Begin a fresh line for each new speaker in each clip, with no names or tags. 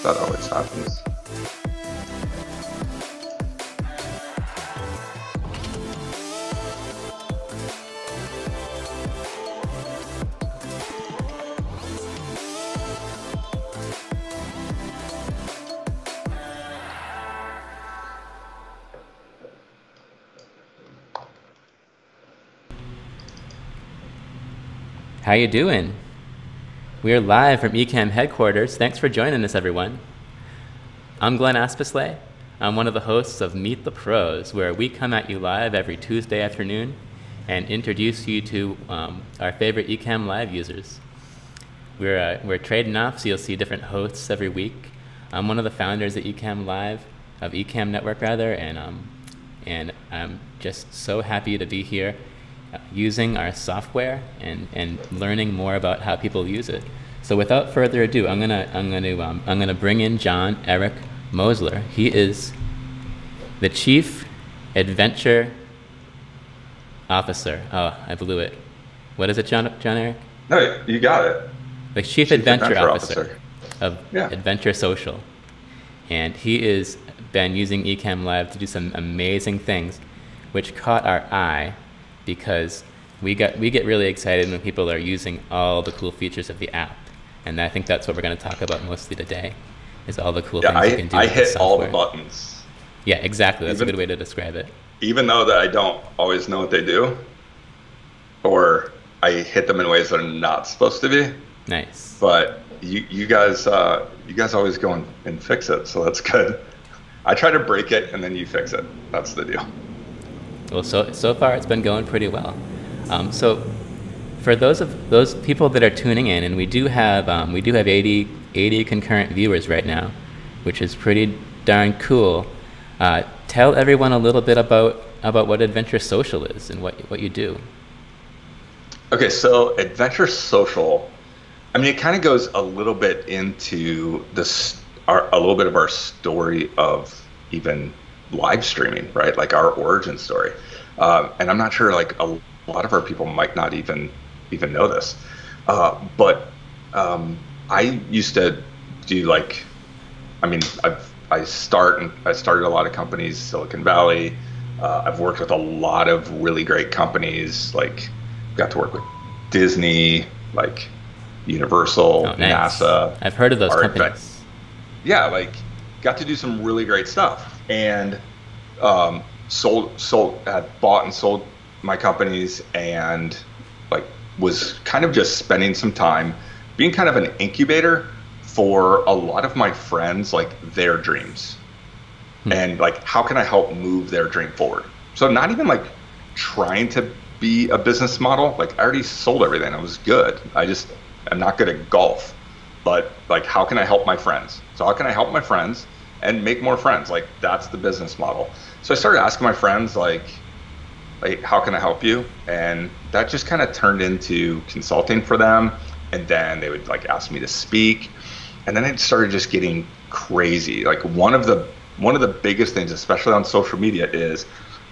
That always happens.
How you doing? We're live from Ecamm headquarters. Thanks for joining us, everyone. I'm Glenn Aspesley. I'm one of the hosts of Meet the Pros, where we come at you live every Tuesday afternoon and introduce you to our favorite Ecamm Live users. We're trading off, so you'll see different hosts every week. I'm one of the founders of Ecamm Live, of Ecamm Network rather, and I'm just so happy to be here using our software and learning more about how people use it. So without further ado, I'm gonna bring in John-Erik Moseler. He is the Chief Adventure Officer. Oh, I blew it. What is it, John-Erik?
No, you got it.
The Chief Adventure Officer of Adventure Social. And he has been using Ecamm Live to do some amazing things, which caught our eye because we get really excited when people are using all the cool features of the app. And I think that's what we're going to talk about mostly today, is all the cool things you can do with the
hit
software.
all the buttons.
Yeah, exactly. That's a good way to describe it.
Even though that I don't always know what they do, or I hit them in ways that are not supposed to be.
Nice.
But you guys always go and fix it, so that's good. I try to break it, and then you fix it. That's the deal.
Well, so far it's been going pretty well. So for those people that are tuning in, and we do have 80 concurrent viewers right now, which is pretty darn cool. Tell everyone a little bit about what Adventure Social is and what you do.
Okay, so Adventure Social, I mean, it kind of goes a little bit into a little bit of our story of even live streaming, right? Like our origin story. And I'm not sure, like a lot of our people might not even know this. But I used to do I started a lot of companies, Silicon Valley. I've worked with a lot of really great companies, like got to work with Disney, like Universal,
nice.
NASA.
I've heard of those companies.
Yeah, like got to do some really great stuff, and had bought and sold my companies, and like was kind of just spending some time being kind of an incubator for a lot of my friends, like their dreams, and like how can I help move their dream forward. So not even like trying to be a business model. Like I already sold everything. I was good. I'm not good at golf, but like how can I help my friends? So how can I help my friends and make more friends? Like that's the business model. So I started asking my friends like how can I help you? And that just kind of turned into consulting for them. And then they would like ask me to speak. And then it started just getting crazy. Like one of the biggest things, especially on social media, is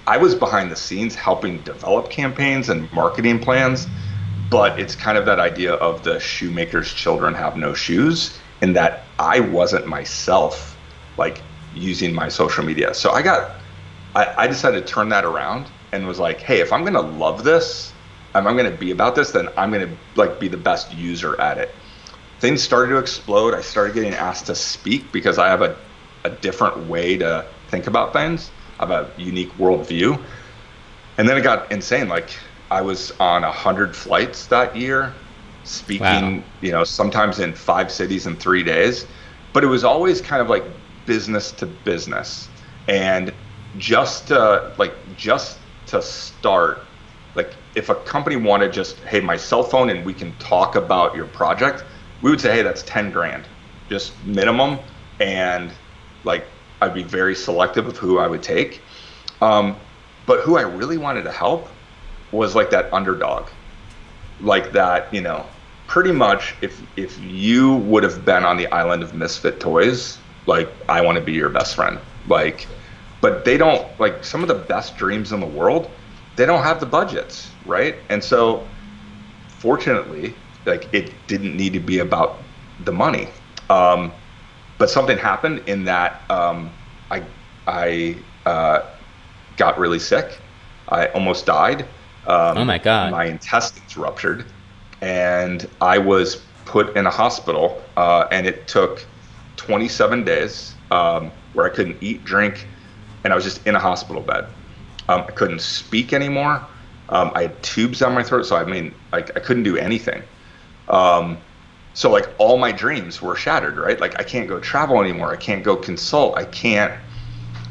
I was behind the scenes helping develop campaigns and marketing plans, but it's kind of that idea of the shoemaker's children have no shoes, in that I wasn't myself like using my social media. So I decided to turn that around and was like, hey, if I'm gonna love this, if I'm gonna be about this, then I'm gonna like be the best user at it. Things started to explode. I started getting asked to speak because I have a different way to think about things. I have a unique worldview. And then it got insane. Like I was on 100 flights that year, speaking, sometimes in 5 cities in 3 days, but it was always kind of like business to business. And just to start, like if a company wanted just, hey, my cell phone and we can talk about your project, we would say, hey, that's 10 grand, just minimum. And like, I'd be very selective of who I would take. But who I really wanted to help was like that underdog, like that, pretty much if you would have been on the island of misfit toys, like I want to be your best friend, like, but they don't, like some of the best dreams in the world, they don't have the budgets, right? And so fortunately, like it didn't need to be about the money. but something happened in that I got really sick. I almost died.
Oh my God.
My intestines ruptured, and I was put in a hospital, and it took 27 days where I couldn't eat, drink, and I was just in a hospital bed. I couldn't speak anymore. I had tubes down my throat, so I mean, like I couldn't do anything. So like all my dreams were shattered, right? Like I can't go travel anymore. I can't go consult. I can't.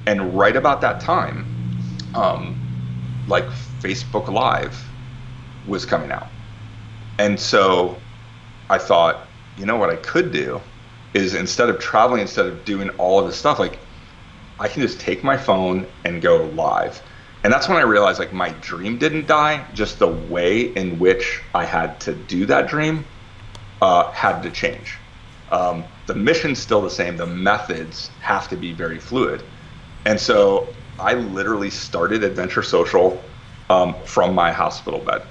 And right about that time, like Facebook Live was coming out. And so I thought, you know what I could do is instead of traveling, instead of doing all of this stuff, like I can just take my phone and go live. And that's when I realized like my dream didn't die, just the way in which I had to do that dream had to change. The mission's still the same. The methods have to be very fluid. And so I literally started Adventure Social from my hospital bed.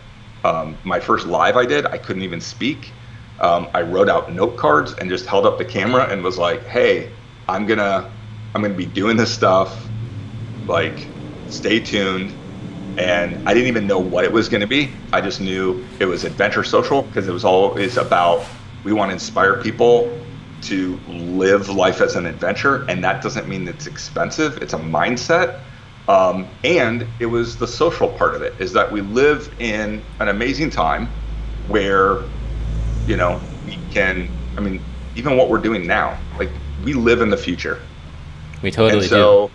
My first live I did, I couldn't even speak. I wrote out note cards and just held up the camera and was like, hey, I'm gonna be doing this stuff, like stay tuned. And I didn't even know what it was gonna be. I just knew it was Adventure Social because it was always about, we want to inspire people to live life as an adventure. And that doesn't mean it's expensive, it's a mindset. And it was the social part of it, is that we live in an amazing time where, you know, we can, I mean, even what we're doing now, like we live in the future.
We totally
and so
do.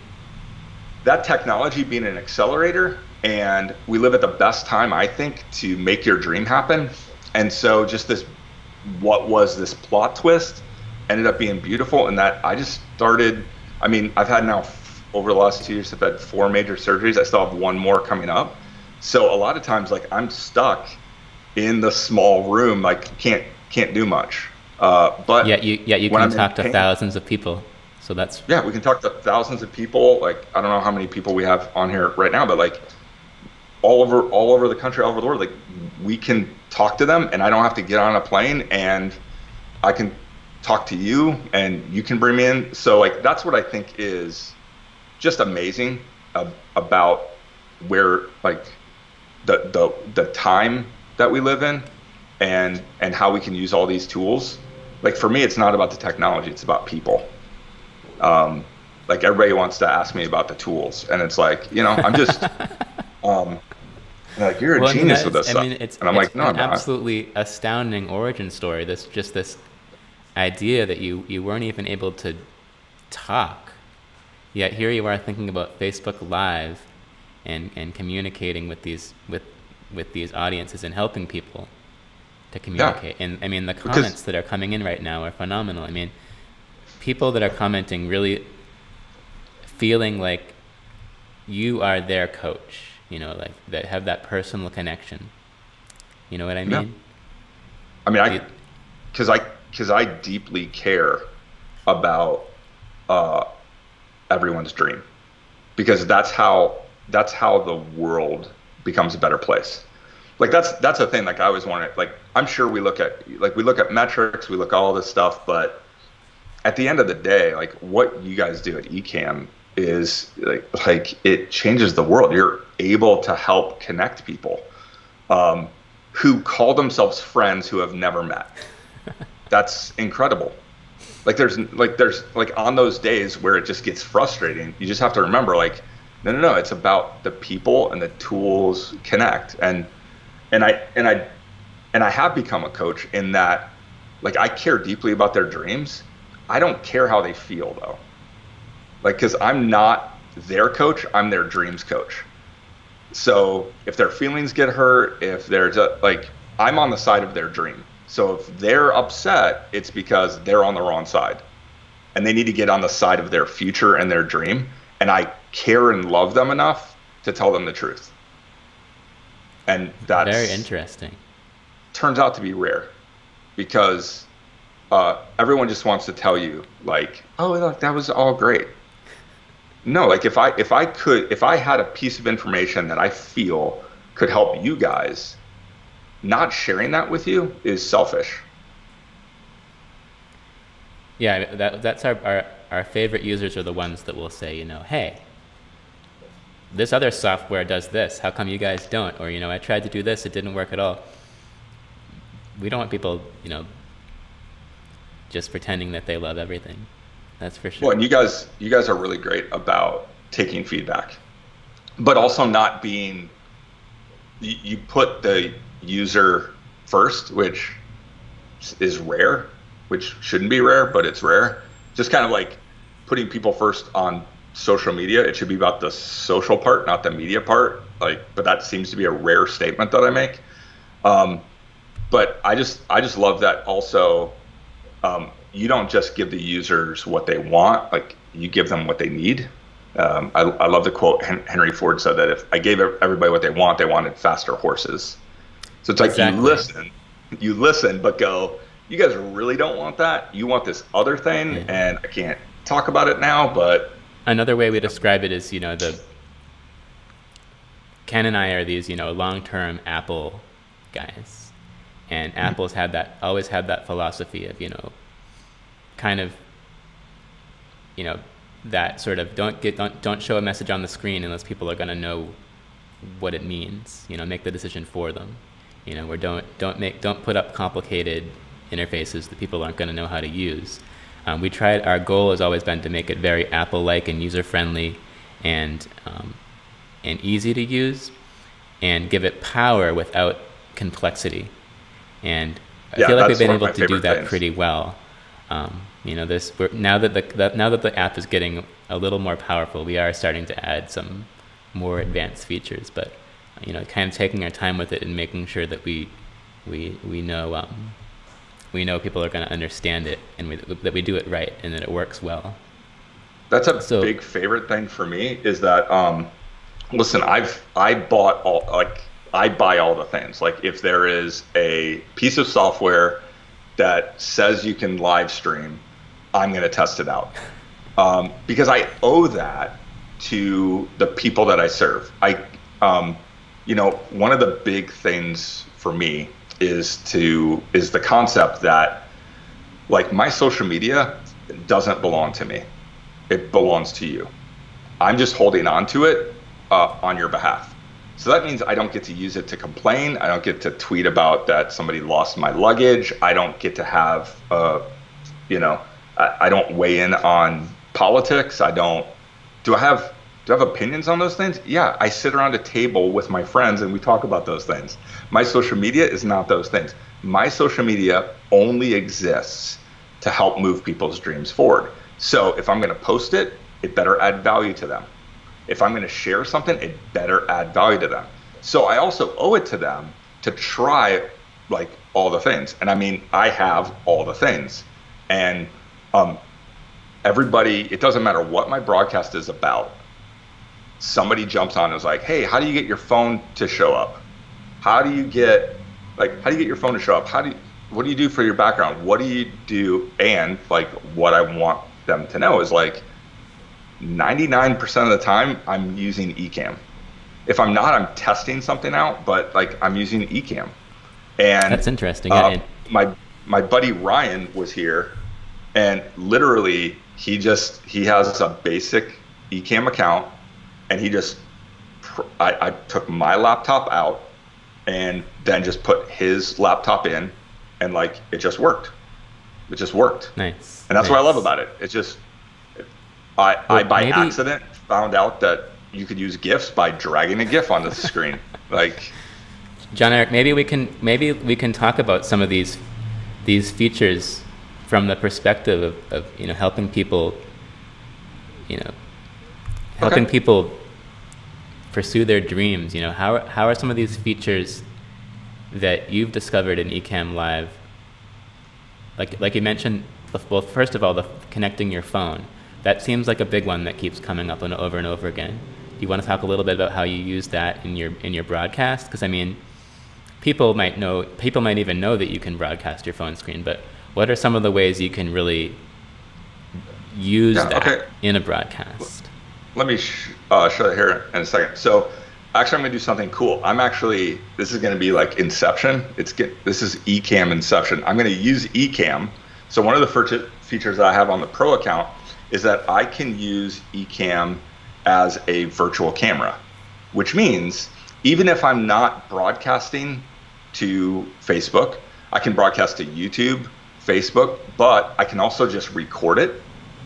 That technology being an accelerator, and we live at the best time, I think, to make your dream happen. And so just this, what was this plot twist ended up being beautiful in that I just started, I mean, I've had now over the last 2 years, I've had 4 major surgeries. I still have 1 more coming up. So a lot of times, like I'm stuck in the small room, like can't do much. But
you can talk to thousands of people. So that's,
yeah, we can talk to thousands of people. Like, I don't know how many people we have on here right now, but like all over the country, all over the world, like we can talk to them, and I don't have to get on a plane, and I can talk to you and you can bring me in. So like, that's what I think is just amazing about where like the time that we live in and how we can use all these tools. Like for me, it's not about the technology, it's about people. Like everybody wants to ask me about the tools, and it's like, you know, I'm just like, you're a genius with this stuff. And I'm like, no, I'm not.
Absolutely astounding origin story. This idea that you weren't even able to talk, yet here you are thinking about Facebook Live and communicating with these audiences and helping people to communicate. Yeah. And I mean, the comments that are coming in right now are phenomenal. I mean, people that are commenting really feeling like you are their coach, you know, like that have that personal connection. You know what I mean?
Yeah. I mean, because I deeply care about everyone's dream, because that's how the world becomes a better place. Like that's a thing. Like I always wanted, like, I'm sure we look at metrics, we look at all this stuff, but at the end of the day, like what you guys do at Ecamm is like it changes the world. You're able to help connect people who call themselves friends who have never met. That's incredible. Like there's on those days where it just gets frustrating, you just have to remember, like, no, it's about the people and the tools connect. And I have become a coach in that, like, I care deeply about their dreams. I don't care how they feel though. Like, cause I'm not their coach, I'm their dreams coach. So if their feelings get hurt, if there's I'm on the side of their dream. So if they're upset, it's because they're on the wrong side and they need to get on the side of their future and their dream. And I care and love them enough to tell them the truth. And that's
very interesting.
Turns out to be rare, because everyone just wants to tell you, like, oh, look, that was all great. No, like if I had a piece of information that I feel could help you guys, not sharing that with you is selfish.
Yeah, that's our favorite users are the ones that will say, hey, this other software does this. How come you guys don't? Or, I tried to do this. It didn't work at all. We don't want people, just pretending that they love everything. That's for sure.
Well, and you guys are really great about taking feedback, but also not being, you put the user first, which is rare, which shouldn't be rare, but it's rare. Just kind of like putting people first on social media. It should be about the social part, not the media part. But that seems to be a rare statement that I make. But I just love that also. You don't just give the users what they want, like you give them what they need. I love the quote Henry Ford said that if I gave everybody what they wanted faster horses. So it's like exactly. you listen, but go, you guys really don't want that. You want this other thing, and I can't talk about it now, but.
Another way we describe it is, Ken and I are these, long-term Apple guys. And Apple's always had that philosophy of, kind of, that sort of don't show a message on the screen unless people are going to know what it means. Make the decision for them. Or don't put up complicated interfaces that people aren't going to know how to use. Our goal has always been to make it very Apple-like and user-friendly and easy to use, and give it power without complexity. And I feel like we've been able to do that pretty well. Now that the app is getting a little more powerful, we are starting to add some more advanced features, but kind of taking our time with it and making sure that we know people are going to understand it, and that we do it right and that it works well.
That's a big favorite thing for me is that, listen, I buy all the things. Like if there is a piece of software that says you can live stream, I'm going to test it out. Because I owe that to the people that I serve. One of the big things for me is the concept that, like, my social media doesn't belong to me. It belongs to you. I'm just holding on to it on your behalf. So that means I don't get to use it to complain. I don't get to tweet about that somebody lost my luggage. I don't get to have, I don't weigh in on politics. Do I have opinions on those things? Yeah, I sit around a table with my friends and we talk about those things. My social media is not those things. My social media only exists to help move people's dreams forward. So if I'm going to post it, it better add value to them. If I'm going to share something, it better add value to them. So I also owe it to them to try like all the things. And I mean, I have all the things. And everybody, it doesn't matter what my broadcast is about. Somebody jumps on and is like, hey, how do you get your phone to show up? How do you get your phone to show up? What do you do for your background? What do you do? And like, what I want them to know is like 99% of the time I'm using Ecamm. If I'm not, I'm testing something out, but like I'm using Ecamm. And
that's interesting.
My buddy Ryan was here, and literally he has a basic Ecamm account, and I took my laptop out and then just put his laptop in, and like it just worked. It just worked.
Nice.
And that's what I love about it. It's just I by accident found out that you could use GIFs by dragging a GIF onto the screen. Like,
John-Erik, maybe we can talk about some of these features from the perspective of helping people, helping people pursue their dreams. How are some of these features that you've discovered in Ecamm Live? Like you mentioned, well, first of all, the connecting your phone. That seems like a big one that keeps coming up over and over again. Do you want to talk a little bit about how you use that in your broadcast? Because I mean, people might even know that you can broadcast your phone screen, but what are some of the ways you can really use that in a broadcast?
Let me show it here in a second. So actually, I'm going to do something cool. This is going to be like Inception. This is Ecamm Inception. I'm going to use Ecamm. So one of the features that I have on the Pro account is that I can use Ecamm as a virtual camera, which means even if I'm not broadcasting to Facebook, I can broadcast to YouTube, Facebook, but I can also just record it.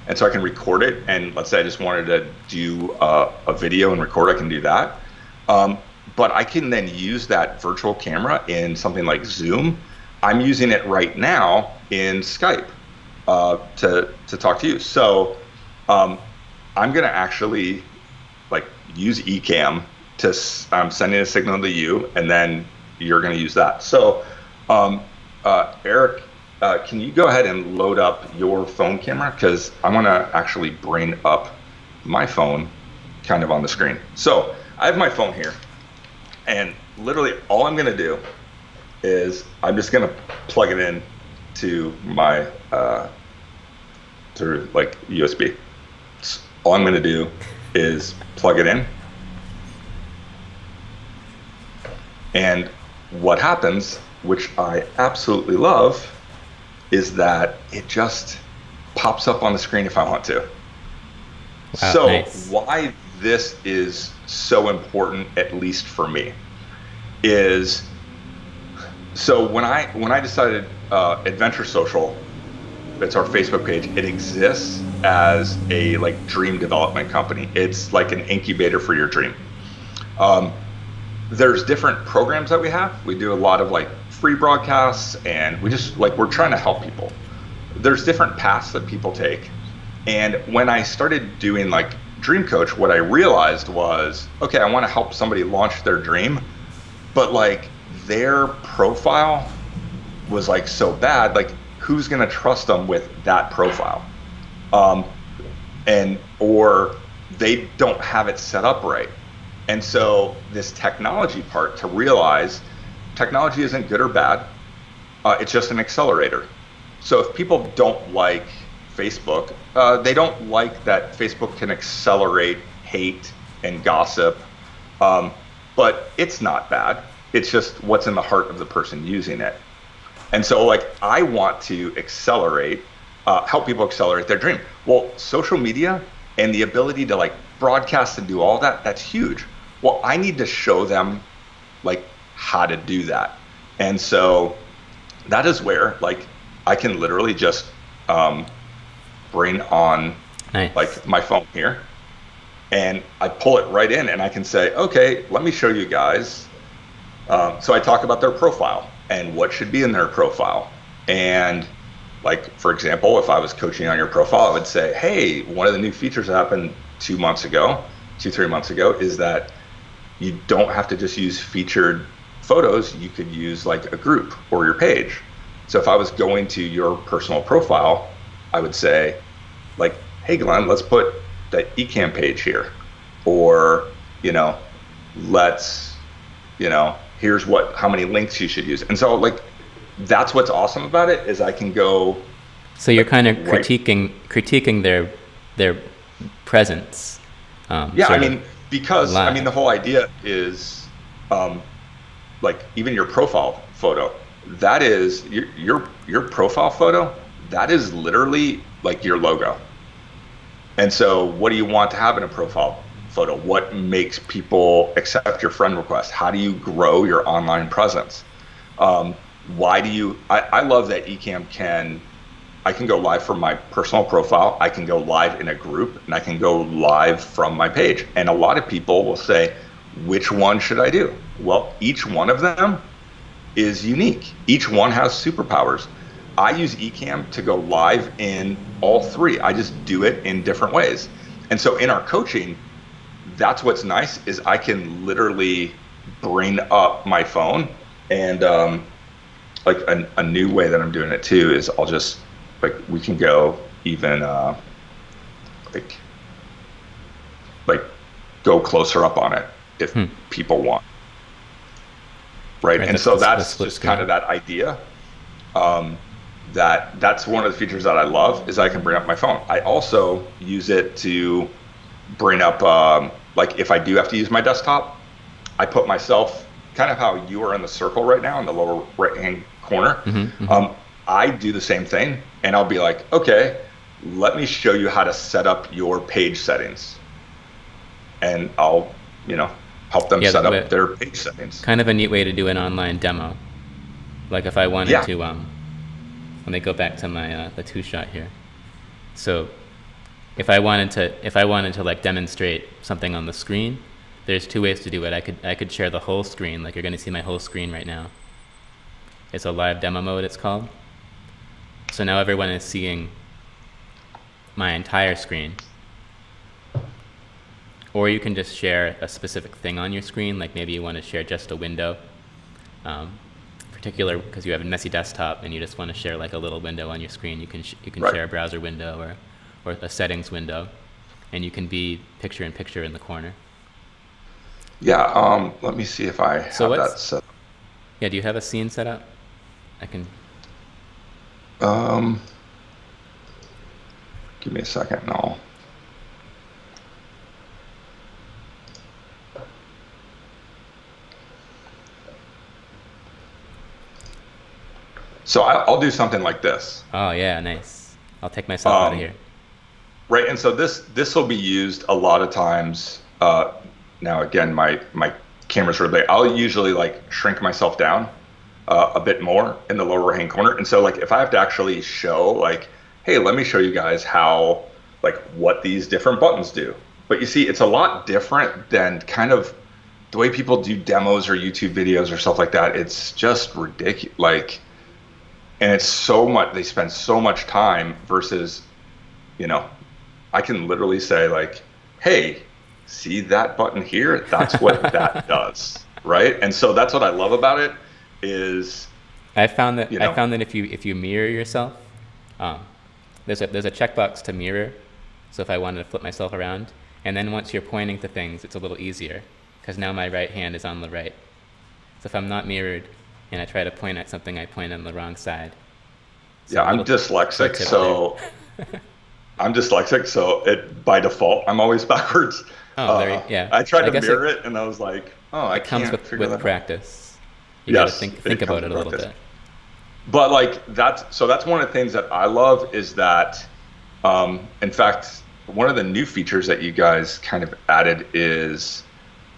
And so I can record it, and let's say I just wanted to do a video and record, I can do that. But I can then use that virtual camera in something like Zoom. I'm using it right now in Skype to talk to you. So I'm going to actually like use Ecamm to sending a signal to you, and then you're going to use that. So Eric, can you go ahead and load up your phone camera? Because I want to actually bring up my phone kind of on the screen. So I have my phone here, and literally all I'm going to do is I'm just going to plug it in to my through like USB. So all I'm going to do is plug it in, and what happens, which I absolutely love, is that it just pops up on the screen if I want to. Wow, so nice. Why this is so important, at least for me, is so when I decided Adventure Social, it's our Facebook page, it exists as a like dream development company. It's like an incubator for your dream. There's different programs that we have. We do a lot of like free broadcasts, and we just like, we're trying to help people. There's different paths that people take. And when I started doing like Dream Coach, what I realized was, okay, I want to help somebody launch their dream, but like their profile was like so bad, like who's going to trust them with that profile? Or they don't have it set up right. And so this technology part, to realize technology isn't good or bad, it's just an accelerator. So if people don't like Facebook, they don't like that Facebook can accelerate hate and gossip, but it's not bad. It's just what's in the heart of the person using it. And so like I want to accelerate, help people accelerate their dream. Well, social media and the ability to like broadcast and do all that, that's huge. Well, I need to show them like how to do that. And so that is where like I can literally just bring on like my phone here, and I pull it right in, and I can say, okay, let me show you guys. So I talk about their profile and what should be in their profile. And like, for example, if I was coaching on your profile, I would say, hey, one of the new features that happened 3 months ago is that you don't have to just use featured photos. You could use like a group or your page. So if I was going to your personal profile, I would say like, hey Glenn, let's put that Ecamm page here, or, you know, here's how many links you should use. And so like, that's what's awesome about it, is I can go.
So you're kind of critiquing their presence.
Yeah, I mean, because live. I mean, the whole idea is, like even your profile photo, that is your profile photo, that is literally like your logo. And so what do you want to have in a profile photo? What makes people accept your friend request? How do you grow your online presence? I love that Ecamm I can go live from my personal profile, I can go live in a group, and I can go live from my page. And a lot of people will say, which one should I do? Well, each one of them is unique. Each one has superpowers. I use Ecamm to go live in all three. I just do it in different ways. And so in our coaching, that's what's nice, is I can literally bring up my phone, and like a new way that I'm doing it too is I'll just, like, we can go even like go closer up on it if people want. Right. And so that's just kind of that idea. That's one of the features that I love, is I can bring up my phone. I also use it to bring up, like if I do have to use my desktop, I put myself kind of how you are in the circle right now in the lower right hand corner. I do the same thing, and I'll be like, okay, let me show you how to set up your page settings, and I'll, help them set up their page settings.
Kind of a neat way to do an online demo. Like if I wanted to, let me go back to my the two-shot here. So if I wanted to like demonstrate something on the screen, there's two ways to do it. I could share the whole screen, like you're going to see my whole screen right now. It's a live demo mode, it's called. So now everyone is seeing my entire screen. Or you can just share a specific thing on your screen, like maybe you want to share just a window, particular because you have a messy desktop and you just want to share like a little window on your screen. You can share a browser window or a settings window, and you can be picture-in-picture in the corner.
Yeah, let me see if I have that set up.
Yeah, do you have a scene set up? I can.
Give me a second, and I'll. So I'll do something like this.
Oh yeah, nice. I'll take myself out of here.
Right, and so this will be used a lot of times. Now again, my camera's really big. I'll usually like shrink myself down a bit more in the lower right hand corner. And so like if I have to actually show like, hey, let me show you guys how like what these different buttons do. But you see, it's a lot different than kind of the way people do demos or YouTube videos or stuff like that. It's just ridiculous. Like, and it's so much, they spend so much time versus, I can literally say like, hey, see that button here? That's what that does, right? And so that's what I love about it is
I found that if you mirror yourself, there's a checkbox to mirror. So if I wanted to flip myself around, and then once you're pointing to things, it's a little easier because now my right hand is on the right. So if I'm not mirrored and I try to point at something, I point on the wrong side.
So yeah, I'm dyslexic, so I'm dyslexic, so by default I'm always backwards.
Oh, yeah.
I tried to mirror it, and I was like, I can't
figure that out. It comes with practice. You got to think about it a little bit.
But like that's one of the things that I love is that, in fact, one of the new features that you guys kind of added is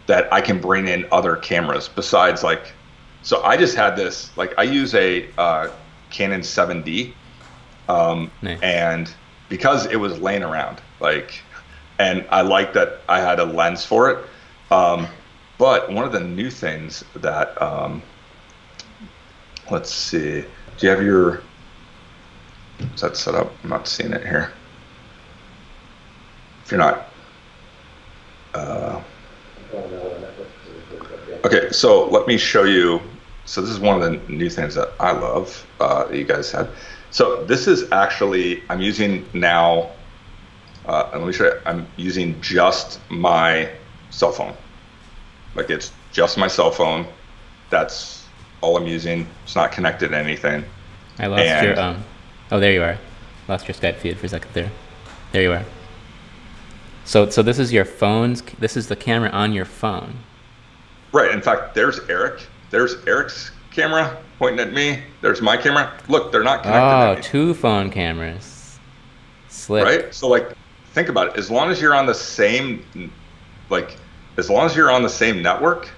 that I can bring in other cameras besides like. So I just had this, like I use a Canon 7D,
nice.
And because it was laying around, like, and I like that I had a lens for it. But one of the new things that, let's see, do you have is that set up? I'm not seeing it here. If you're not, okay, so let me show you. So this is one of the new things that I love that you guys had. So this is actually, I'm using now, and let me show you, I'm using just my cell phone. Like it's just my cell phone. That's all I'm using. It's not connected to anything.
I lost your, oh, there you are. Lost your Skype feed for a second there. There you are. So this is your phone's, this is the camera on your phone.
Right, in fact, there's Eric. There's Eric's camera pointing at me. There's my camera. Look, they're not connected.
Oh, two phone cameras. Slick.
Right? So like, think about it. As long as you're on the same, as long as you're on the same network,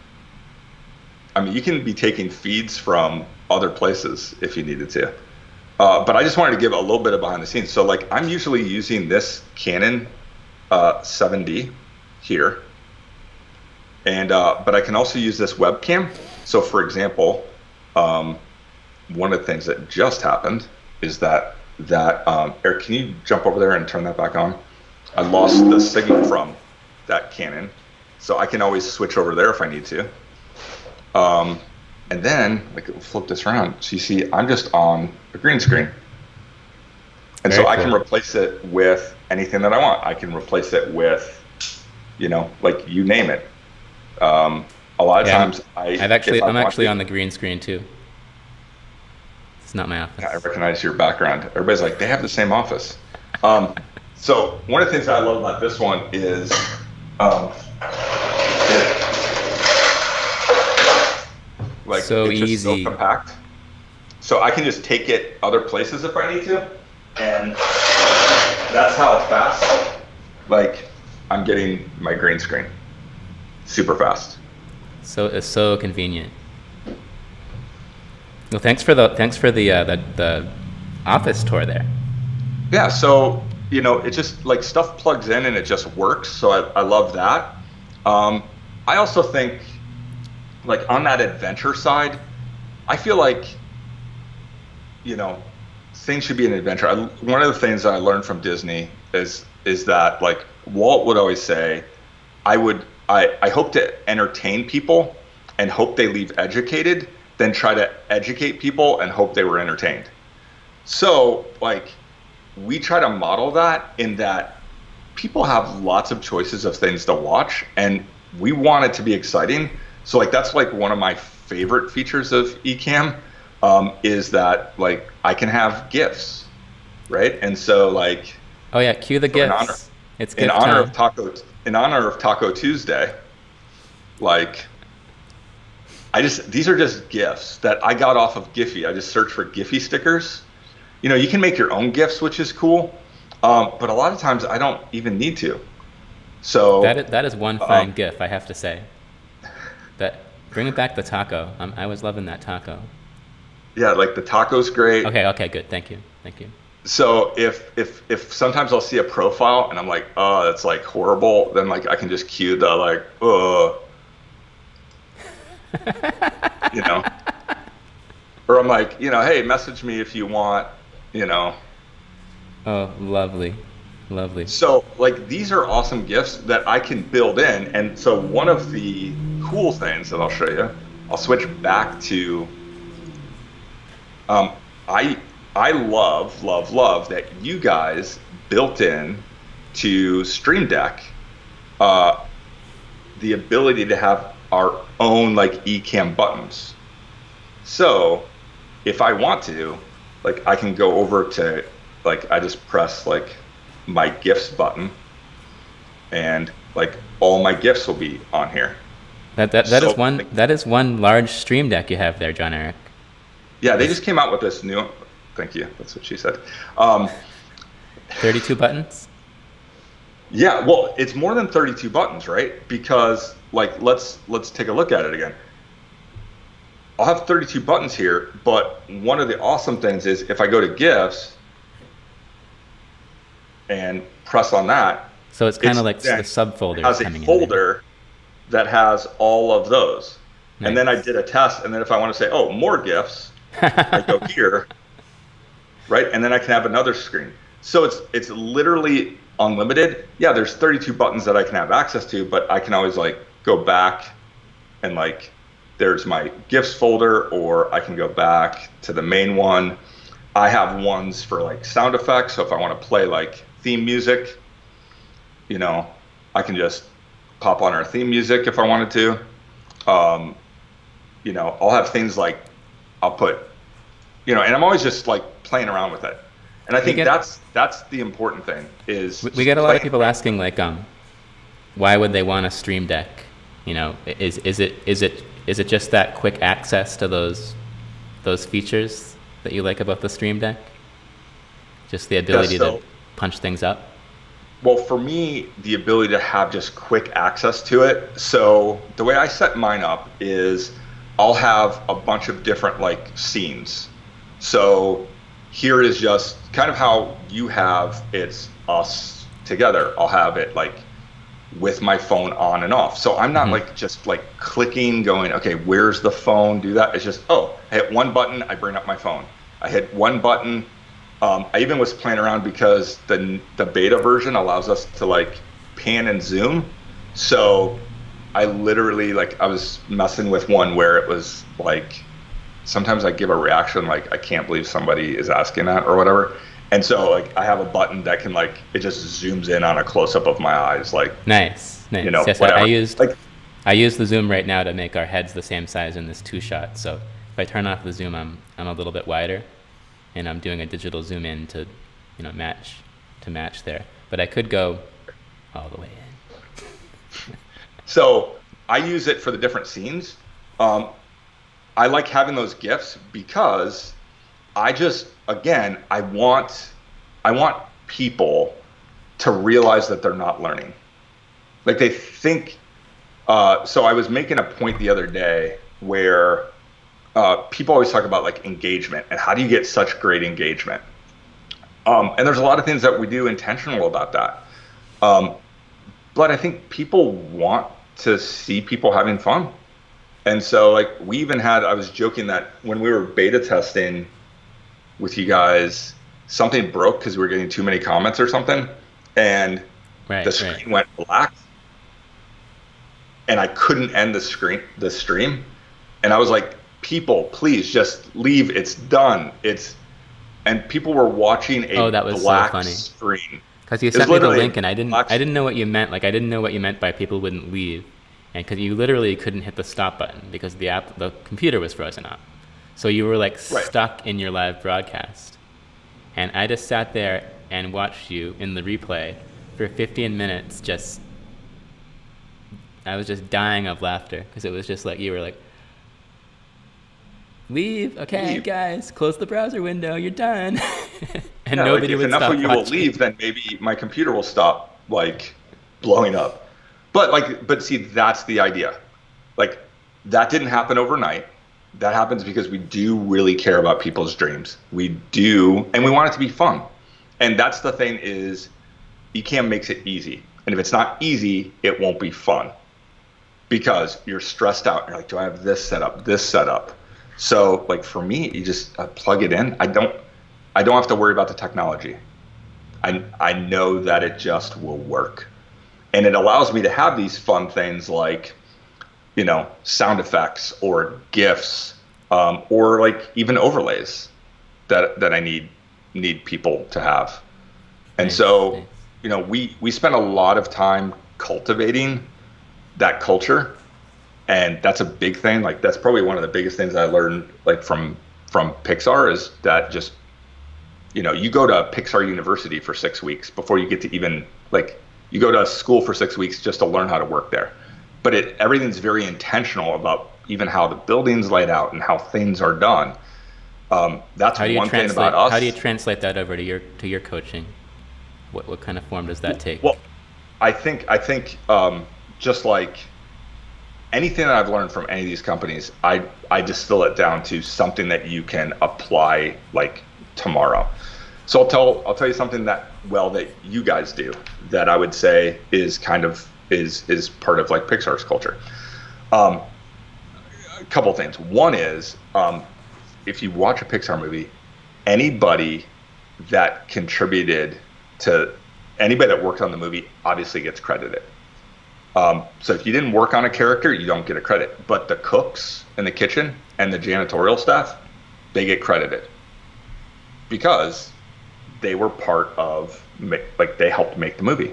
I mean, you can be taking feeds from other places if you needed to. But I just wanted to give a little bit of behind the scenes. So like, I'm usually using this Canon 7D here. And but I can also use this webcam. So for example, one of the things that just happened is that Eric, can you jump over there and turn that back on? I lost the signal from that Canon, so I can always switch over there if I need to. And then like flip this around. So you see, I'm just on a green screen, and so I can replace it with anything that I want. I can replace it with, like you name it. A lot of times I'm actually
on the green screen too. It's not my office.
Yeah, I recognize your background. Everybody's like, they have the same office. So one of the things that I love about this one is it's
so easy.
Just so compact. So I can just take it other places if I need to. And that's how fast, like, I'm getting my green screen. Super fast.
So it's so convenient. Well, thanks for the office tour there.
Yeah, so, you know, it just, like, stuff plugs in and it just works. So I love that. I also think, like, on that adventure side, I feel like, you know, things should be an adventure. One of the things that I learned from Disney is that, like, Walt would always say, I hope to entertain people and hope they leave educated, then try to educate people and hope they were entertained. So, like, we try to model that in that people have lots of choices of things to watch, and we want it to be exciting. So, like, that's, like, one of my favorite features of Ecamm, is that, like, I can have GIFs, right? And so, like,
oh yeah, cue the GIFs. It's
in honor of Taco Tuesday, like, these are just GIFs that I got off of Giphy. I just searched for Giphy stickers. You know, you can make your own GIFs, which is cool, but a lot of times I don't even need to. So
that is one fine GIF, I have to say. Bring it back, the taco. I was loving that taco.
Yeah, like, the taco's great.
Okay, good. Thank you.
So if sometimes I'll see a profile and I'm like, oh, that's, like, horrible, then, like, I can just cue the, like, you know, or I'm like, you know, hey, message me if you want, you know.
Oh, lovely.
So, like, these are awesome GIFs that I can build in. And so one of the cool things that I'll show you, I'll switch back to, I love that you guys built in to Stream Deck the ability to have our own, like, Ecamm buttons. So if I want to, like, I can go over to, like, I just press, like, my GIFs button, and, like, all my GIFs will be on here.
That is one large Stream Deck you have there, John-Erik.
Yeah, they just came out with this new. Thank you. That's what she said.
32 buttons?
Yeah, well, it's more than 32 buttons, right? Because, like, let's take a look at it again. I'll have 32 buttons here, but one of the awesome things is if I go to GIFs and press on that.
So it's kind of like the subfolder.
It has a folder that has all of those. Nice. And then I did a test, and then if I want to say, oh, more GIFs, I go here, right? And then I can have another screen. So it's literally unlimited. Yeah, there's 32 buttons that I can have access to, but I can always, like, go back and, like, there's my GIFs folder, or I can go back to the main one. I have ones for, like, sound effects. So if I want to play, like, theme music, you know, I can just pop on our theme music if I wanted to. You know, I'll have things like, I'll put, you know, and I'm always just, like, playing around with it. And I think that's the important thing is
we get a lot of people asking, like, why would they want a Stream Deck? You know, is it just that quick access to those features that you like about the Stream Deck? Just the ability to punch things up?
Well, for me, the ability to have just quick access to it. So the way I set mine up is I'll have a bunch of different, like, scenes. So here is just kind of how you have it's us together. I'll have it, like, with my phone on and off. So I'm not like just, like, clicking, going, okay, where's the phone? Do that. It's just, oh, I hit one button, I bring up my phone. I hit one button. I even was playing around because the beta version allows us to, like, pan and zoom. So I literally, like, I was messing with one where it was like, sometimes I give a reaction like, I can't believe somebody is asking that or whatever. And so, like, I have a button that can, like, it just zooms in on a close-up of my eyes, like,
nice.
You know,
yes,
whatever.
I use the zoom right now to make our heads the same size in this 2-shot. So if I turn off the zoom, I'm a little bit wider, and I'm doing a digital zoom in to, you know, match there. But I could go all the way in.
So I use it for the different scenes. I like having those GIFs because I just, again, I want people to realize that they're not learning. Like they think, so I was making a point the other day where people always talk about like engagement and how do you get such great engagement? And there's a lot of things that we do intentional about that. But I think people want to see people having fun. And so like we even had, I was joking that when we were beta testing with you guys, something broke because we were getting too many comments or something. And the screen went black. And I couldn't end the stream. And I was like, people, please just leave. It's done. And people were watching a black screen.
Because you sent me the link and I didn't know what you meant. Like I didn't know what you meant by people wouldn't leave. And because you literally couldn't hit the stop button because the computer was frozen up. So you were like stuck in your live broadcast. And I just sat there and watched you in the replay for 15 minutes. I was just dying of laughter because it was just like you were like, leave, okay, guys, close the browser window, you're done. And nobody would stop watching. If enough of you will leave,
then maybe my computer will stop like blowing up. But see, that's the idea. Like that didn't happen overnight. That happens because we do really care about people's dreams. We do, and we want it to be fun. And that's the thing is, Ecamm makes it easy. And if it's not easy, it won't be fun. Because you're stressed out. You're like, do I have this set up, this set up? So like for me, you just plug it in. I don't have to worry about the technology. I know that it just will work. And it allows me to have these fun things like, you know, sound effects or GIFs, or like even overlays that I need people to have. And so, you know, we spend a lot of time cultivating that culture. And that's a big thing. Like that's probably one of the biggest things I learned like from Pixar is that just, you know, you go to Pixar University for 6 weeks before you get to even like, you go to school for 6 weeks just to learn how to work there. But everything's very intentional about even how the building's laid out and how things are done. That's one thing about us.
How do you translate that over to your coaching? What kind of form does that take?
Well, I think just like anything that I've learned from any of these companies, I distill it down to something that you can apply like tomorrow. So I'll tell you something that you guys do that I would say is kind of is part of like Pixar's culture. A couple things. One is if you watch a Pixar movie, anybody that contributed to anybody that worked on the movie obviously gets credited. So if you didn't work on a character, you don't get a credit. But the cooks in the kitchen and the janitorial staff, they get credited because they were part of, like they helped make the movie.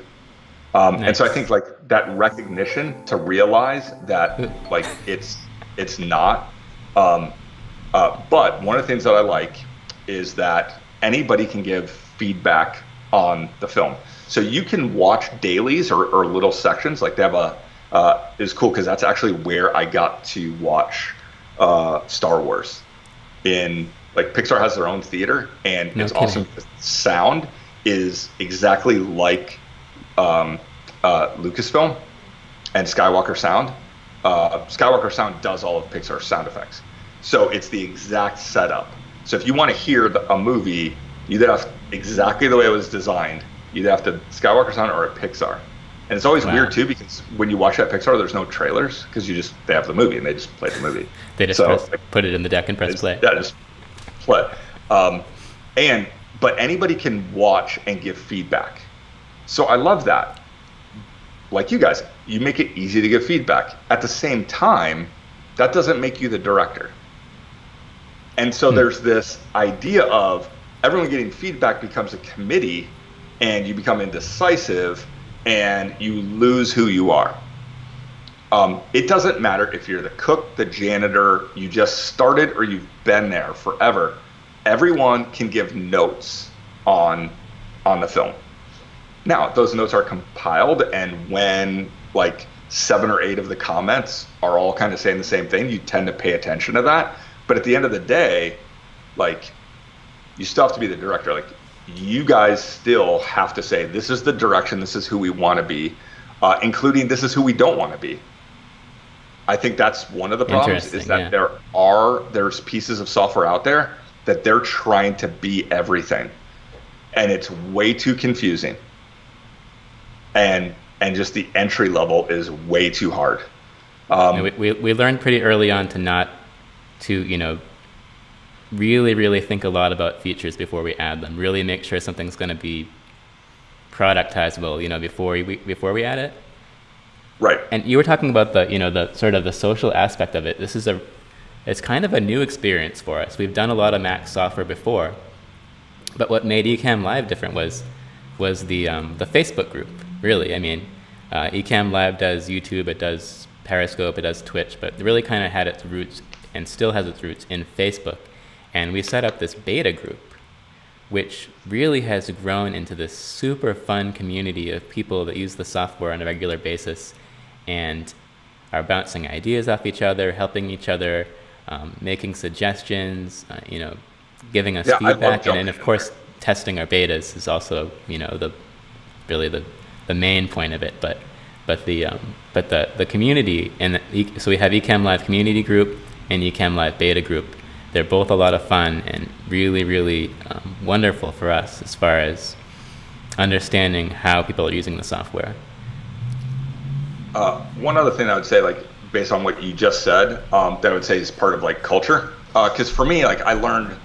Nice. And so I think like that recognition to realize that like it's not, but one of the things that I like is that anybody can give feedback on the film. So you can watch dailies or little sections. Like they have it was cool because that's actually where I got to watch Star Wars. Like Pixar has their own theater, and it's awesome because sound is exactly like Lucasfilm and Skywalker Sound. Skywalker Sound does all of Pixar's sound effects. So it's the exact setup. So if you want to hear a movie, you either have exactly the way it was designed. You either have to Skywalker Sound or a Pixar. And it's always weird too because when you watch that Pixar, there's no trailers because they have the movie and they just play the movie.
They just put it in the deck and press play.
Yeah, just play. But anybody can watch and give feedback. So I love that. Like you guys, you make it easy to give feedback. At the same time, that doesn't make you the director. And so there's this idea of everyone getting feedback becomes a committee and you become indecisive and you lose who you are. It doesn't matter if you're the cook, the janitor, you just started or you've been there forever. Everyone can give notes on the film. Now, those notes are compiled, and when like 7 or 8 of the comments are all kind of saying the same thing, you tend to pay attention to that. But at the end of the day, like you still have to be the director. Like, you guys still have to say, this is the direction, this is who we want to be, including this is who we don't want to be. I think that's one of the problems, is that there's pieces of software out there that they're trying to be everything, and it's way too confusing, and just the entry level is way too hard.
We learned pretty early on to really think a lot about features before we add them. Really make sure something's going to be productizable, before we add it.
Right.
And you were talking about the sort of the social aspect of it. It's kind of a new experience for us. We've done a lot of Mac software before, but what made Ecamm Live different was the Facebook group. Really, I mean, Ecamm Live does YouTube, it does Periscope, it does Twitch, but it really kind of had its roots and still has its roots in Facebook. And we set up this beta group, which really has grown into this super fun community of people that use the software on a regular basis and are bouncing ideas off each other, helping each other, making suggestions, giving us feedback, and then of course testing our betas is also the main point of it. But the community, so we have Ecamm Live community group and Ecamm Live beta group. They're both a lot of fun and really wonderful for us as far as understanding how people are using the software.
One other thing I would say, like based on what you just said, that I would say is part of like culture. Because for me, like I learned,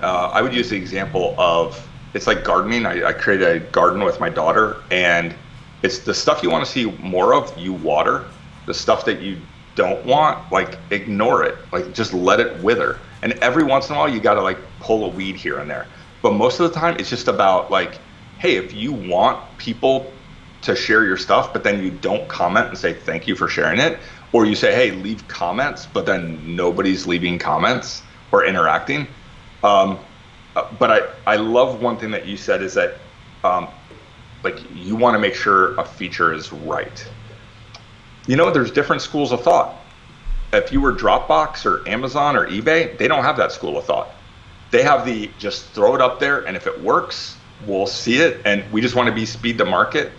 I would use the example of, it's like gardening. I created a garden with my daughter, and it's the stuff you want to see more of, you water. The stuff that you don't want, like ignore it, like just let it wither. And every once in a while you got to like pull a weed here and there, but most of the time it's just about like, hey, if you want people to share your stuff but then you don't comment and say thank you for sharing it, or you say, hey, leave comments, but then nobody's leaving comments or interacting. But I love one thing that you said is that like you want to make sure a feature is right. There's different schools of thought. If you were Dropbox or Amazon or eBay, they don't have that school of thought. They have the just throw it up there, and if it works, we'll see it, and we just want to be speed to market.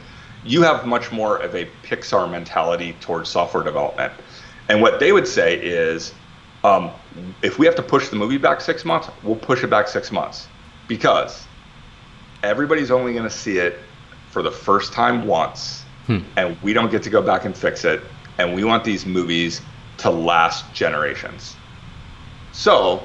You have much more of a Pixar mentality towards software development. And what they would say is, if we have to push the movie back 6 months, we'll push it back 6 months, because everybody's only going to see it for the first time once. And we don't get to go back and fix it, and we want these movies to last generations. So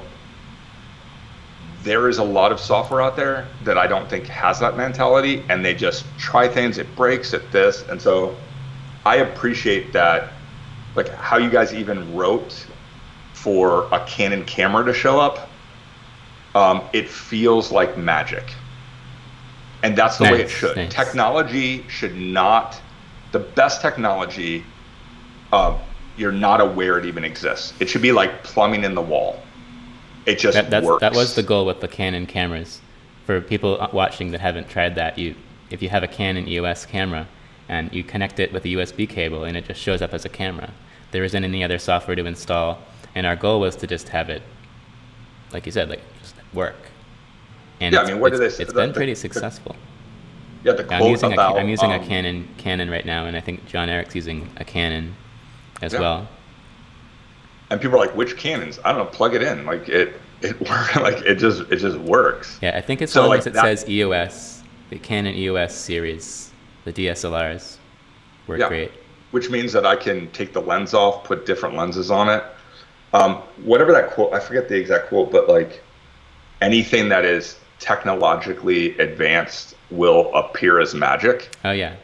there is a lot of software out there that I don't think has that mentality, and they just try things, it breaks, it this. And so I appreciate that, like how you guys even wrote for a Canon camera to show up. It feels like magic, and that's the way it should. Nice. Technology should not, the best technology, you're not aware it even exists. It should be like plumbing in the wall. It just works.
That was the goal with the Canon cameras. For people watching that haven't tried that, if you have a Canon EOS camera and you connect it with a USB cable and it just shows up as a camera, there isn't any other software to install. And our goal was to just have it, like you said, like just work. And
yeah, I mean, what did they say?
It's been pretty successful.
Yeah, the quote
I'm using a Canon right now, and I think John-Erik's using a Canon as well.
And people are like, which Canons? I don't know, plug it in. Like it works. Like it just works.
Yeah, I think it's so, like it says EOS, the Canon EOS series, the DSLRs work great.
Which means that I can take the lens off, put different lenses on it. Whatever that quote, I forget the exact quote, but like anything that is technologically advanced will appear as magic.
Oh yeah.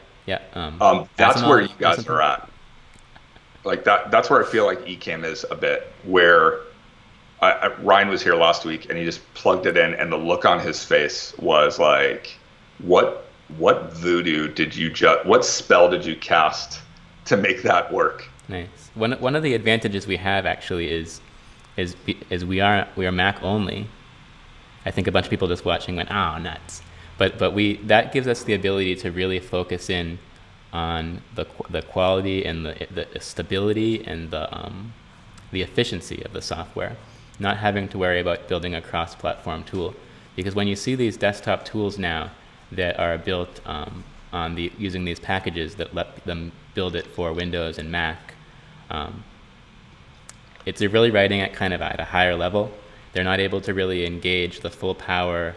That's where you guys are at. Like that's where I feel like Ecamm is a bit, where Ryan was here last week and he just plugged it in, and the look on his face was like, what voodoo did you what spell did you cast to make that work?
Nice. One of the advantages we have actually is we are Mac only. I think a bunch of people just watching went, oh, nuts. But that gives us the ability to really focus in on the quality and the stability and the efficiency of the software, not having to worry about building a cross-platform tool. Because when you see these desktop tools now that are built using these packages that let them build it for Windows and Mac, it's really writing at kind of at a higher level. They're not able to really engage the full power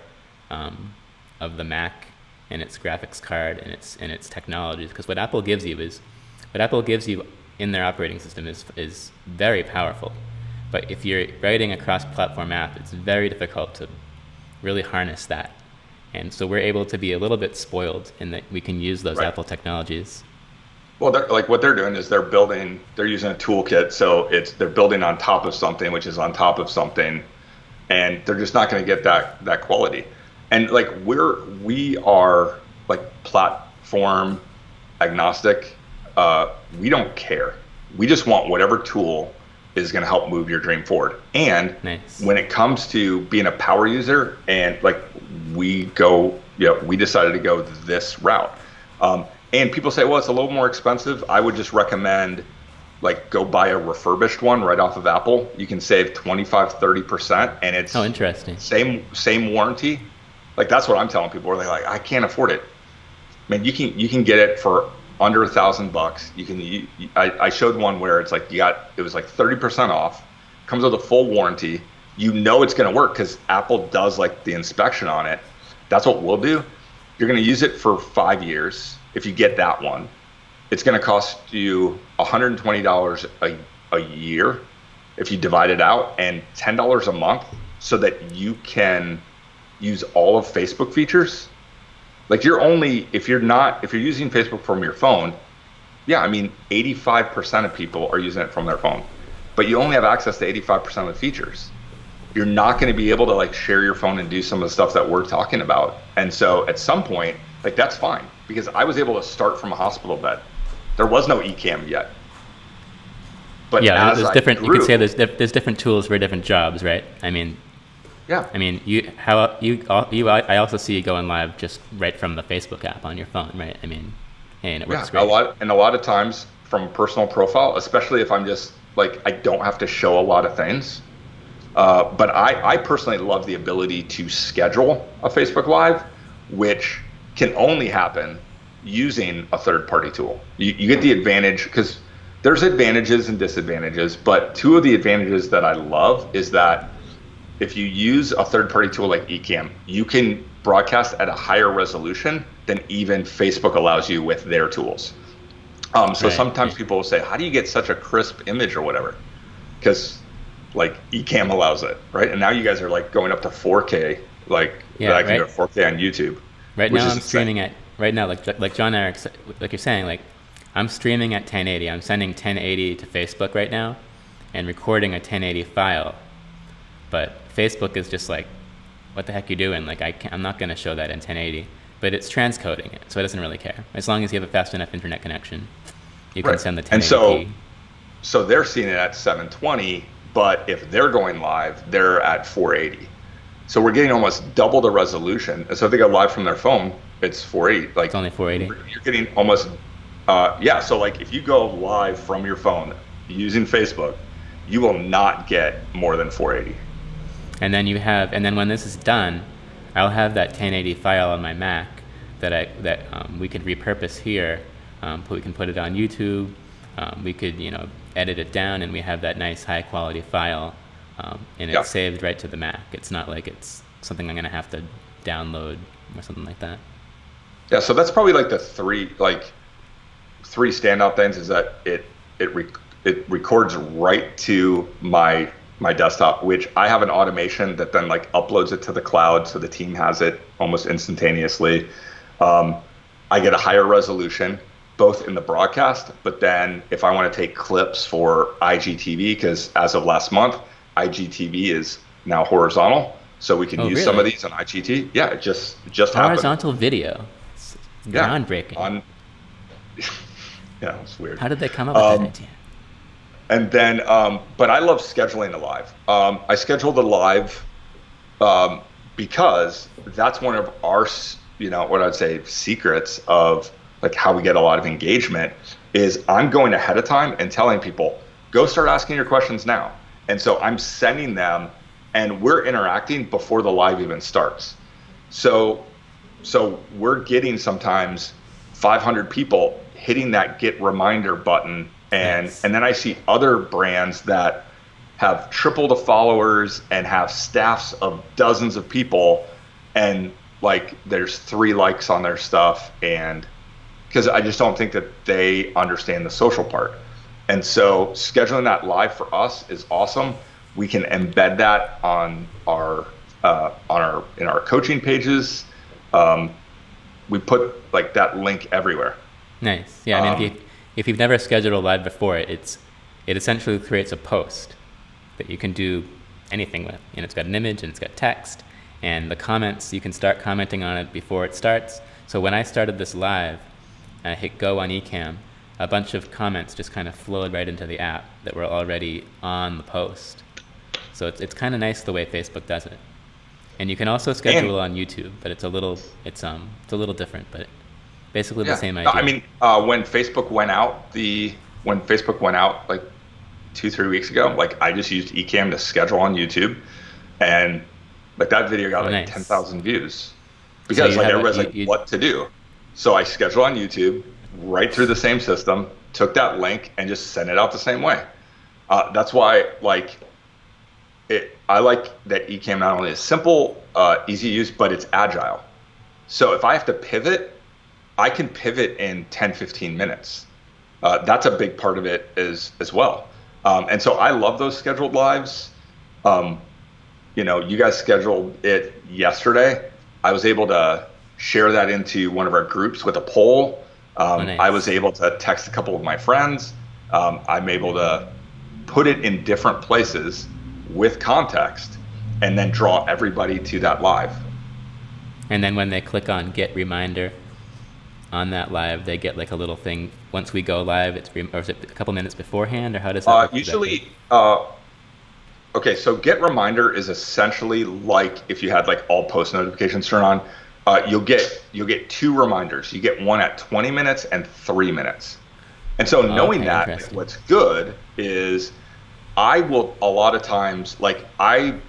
of the Mac and its graphics card and its technologies. Because what Apple gives you in their operating system is very powerful. But if you're writing a cross-platform app, it's very difficult to really harness that. And so we're able to be a little bit spoiled in that we can use those Apple technologies.
Well, what they're doing is they're using a toolkit, so they're building on top of something, which is on top of something, and they're just not going to get that quality. And like we are like platform agnostic. We don't care. We just want whatever tool is going to help move your dream forward. And when it comes to being a power user, and like we decided to go this route. And people say, well, it's a little more expensive. I would just recommend like go buy a refurbished one right off of Apple. You can save 25-30%, and it's
interesting.
Same warranty. Like that's what I'm telling people. They're like, I can't afford it. Man, you can get it for under $1,000. I showed one where it's like it was like 30% off, comes with a full warranty. You know it's going to work because Apple does like the inspection on it. That's what we'll do. You're going to use it for 5 years. If you get that one, it's going to cost you $120 a year if you divide it out, and $10 a month so that you can use all of Facebook features. Like if you're using Facebook from your phone, yeah, I mean 85% of people are using it from their phone, but you only have access to 85% of the features. You're not going to be able to like share your phone and do some of the stuff that we're talking about. And so at some point, like that's fine, because I was able to start from a hospital bed. There was no Ecamm yet. But
yeah, there's different. You could say there's different tools for different jobs, right? I mean,
yeah.
I mean, I also see you going live just right from the Facebook app on your phone, right? I mean, and it works great.
A lot of times from a personal profile, especially if I'm just like I don't have to show a lot of things. But I personally love the ability to schedule a Facebook Live, which can only happen using a third-party tool. You get the advantage, because there's advantages and disadvantages, but two of the advantages that I love is that if you use a third-party tool like Ecamm, you can broadcast at a higher resolution than even Facebook allows you with their tools. Sometimes people will say, how do you get such a crisp image or whatever? Because like Ecamm allows it, right? And now you guys are like going up to 4K, that I can go 4K on YouTube.
Right now I'm streaming at, like John-Erik, like you're saying, like I'm streaming at 1080. I'm sending 1080 to Facebook right now and recording a 1080 file. But Facebook is just like, what the heck are you doing? Like I'm not going to show that in 1080. But it's transcoding it, so it doesn't really care. As long as you have a fast enough internet connection, you can send the 1080p.
And so they're seeing it at 720, but if they're going live, they're at 480. So we're getting almost double the resolution. And so if they go live from their phone, it's 480. Like
it's only 480.
You're getting almost, so like if you go live from your phone using Facebook, you will not get more than 480.
And then when this is done, I'll have that 1080 file on my Mac that we could repurpose here. We can put it on YouTube. We could edit it down, and we have that nice high quality file, and it's saved right to the Mac. It's not like it's something I'm going to have to download or something like that.
Yeah, so that's probably like the three standout things is that it records right to my desktop, which I have an automation that then like uploads it to the cloud, so the team has it almost instantaneously. I get a higher resolution both in the broadcast, but then if I want to take clips for IGTV, because as of last month, IGTV is now horizontal, so we can use some of these on IGTV. Yeah, it just happened.
Horizontal video. It's groundbreaking.
Yeah, it's weird.
How did they come up with that idea?
And then, but I love scheduling the live. I schedule the live because that's one of our, what I'd say secrets of like how we get a lot of engagement is I'm going ahead of time and telling people, go start asking your questions now. And so I'm sending them and we're interacting before the live even starts. So we're getting sometimes 500 people hitting that get reminder button, and then I see other brands that have triple the followers and have staffs of dozens of people, and like there's 3 likes on their stuff, and because I just don't think that they understand the social part. And so scheduling that live for us is awesome. We can embed that on our in our coaching pages. We put like that link everywhere.
Nice. Yeah, I mean, if you've never scheduled a live before, it essentially creates a post that you can do anything with. And it's got an image and it's got text, and the comments, you can start commenting on it before it starts. So when I started this live, I hit go on Ecamm, a bunch of comments just kind of flowed right into the app that were already on the post. So it's kind of nice the way Facebook does it. And you can also schedule on YouTube, but it's a little different, but basically the same idea.
I mean, when Facebook went out like 2-3 weeks ago, like I just used Ecamm to schedule on YouTube, and like that video got like 10,000 views because like everybody's like, what to do? So I scheduled on YouTube right through the same system, took that link and just sent it out the same way. That's why I like that Ecamm not only is simple, easy to use, but it's agile. So if I have to pivot, I can pivot in 10-15 minutes. That's a big part of it as well. And so I love those scheduled lives. You guys scheduled it yesterday. I was able to share that into one of our groups with a poll. Nice. I was able to text a couple of my friends. I'm able to put it in different places with context and then draw everybody to that live.
And then when they click on get reminder on that live, they get like a little thing. Once we go live, or is it a couple minutes beforehand, or how does that work?
Usually, okay, so get reminder is essentially like if you had like all post notifications turned on, you'll get 2 reminders. You get one at 20 minutes and 3 minutes. And so knowing that, like, what's good is I will a lot of times, like I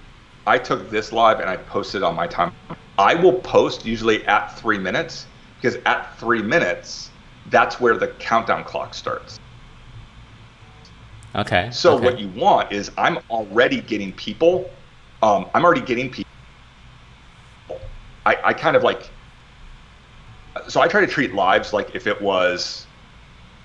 took this live and I posted on my time. I will post usually at 3 minutes, because at 3 minutes, that's where the countdown clock starts.
Okay.
So what you want is I'm already getting people. I kind of like, so I try to treat lives like if it was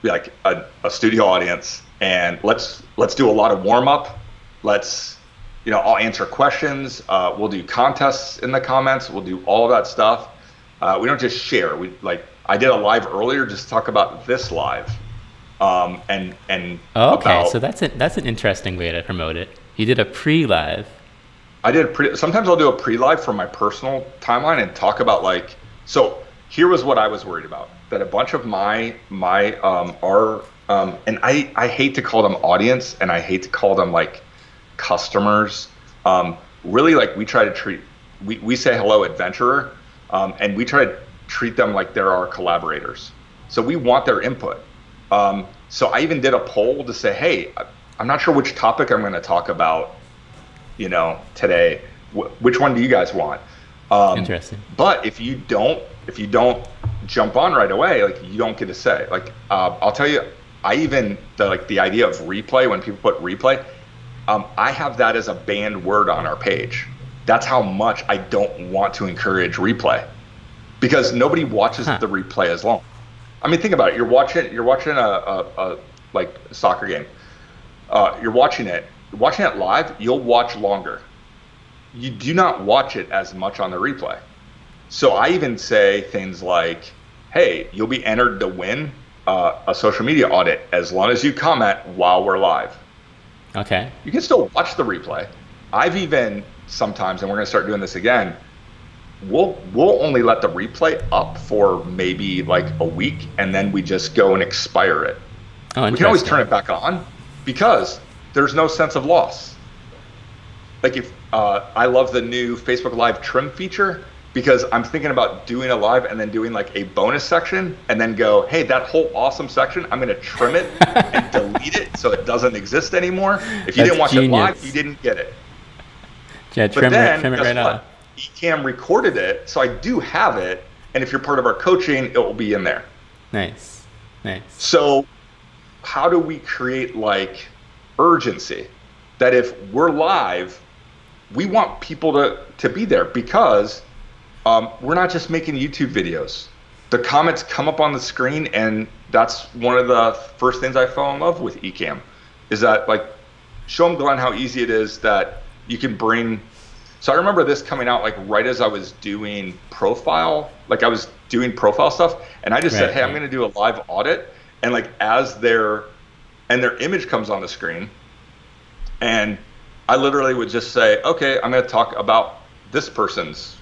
like a studio audience, and let's do a lot of warm up. I'll answer questions. We'll do contests in the comments. We'll do all of that stuff. We don't just share. I did a live earlier just to talk about this live. So that's an interesting way to promote it. You did a pre-live. Sometimes I'll do a pre-live for my personal timeline and talk about so here was what I was worried about, that a bunch of my and I hate to call them audience, and I hate to call them like customers. Really, like we try to treat, we say hello adventurer, and we try to treat them like they're our collaborators. So we want their input. So I even did a poll to say, hey, I'm not sure which topic I'm going to talk about, today. Which one do you guys want?
Interesting.
But if you don't jump on right away, you don't get a say. I'll tell you, the idea of replay, when people put replay, I have that as a banned word on our page. That's how much I don't want to encourage replay, because nobody watches the replay as long. I mean, think about it. You're watching a soccer game. You're watching it live. You'll watch longer. You do not watch it as much on the replay. So I even say things like, hey, you'll be entered to win a social media audit as long as you comment while we're live.
Okay.
You can still watch the replay. I've even sometimes, and we're going to start doing this again, we'll only let the replay up for maybe like a week, and then we just go and expire it.
Oh,
we can always turn it back on, because there's no sense of loss. If I love the new Facebook Live trim feature, because I'm thinking about doing a live and then doing like a bonus section, and then go, hey, that whole awesome section, I'm going to trim it and delete it so it doesn't exist anymore. If you didn't watch it live, you didn't get it.
Yeah,
But then,
trim it
guess
right
what?
off.
Ecamm recorded it, so I do have it. And if you're part of our coaching, it will be in there.
Nice, nice.
So how do we create like urgency that if we're live, we want people to be there because we're not just making YouTube videos. The comments come up on the screen, and that's one of the first things I fell in love with Ecamm is that like show them, Glenn, how easy it is that you can bring. So I remember this coming out like right as I was doing profile, like I was doing profile stuff, and I just said, hey, I'm going to do a live audit, and like as their image comes on the screen, and I literally would just say, okay, I'm going to talk about this person's,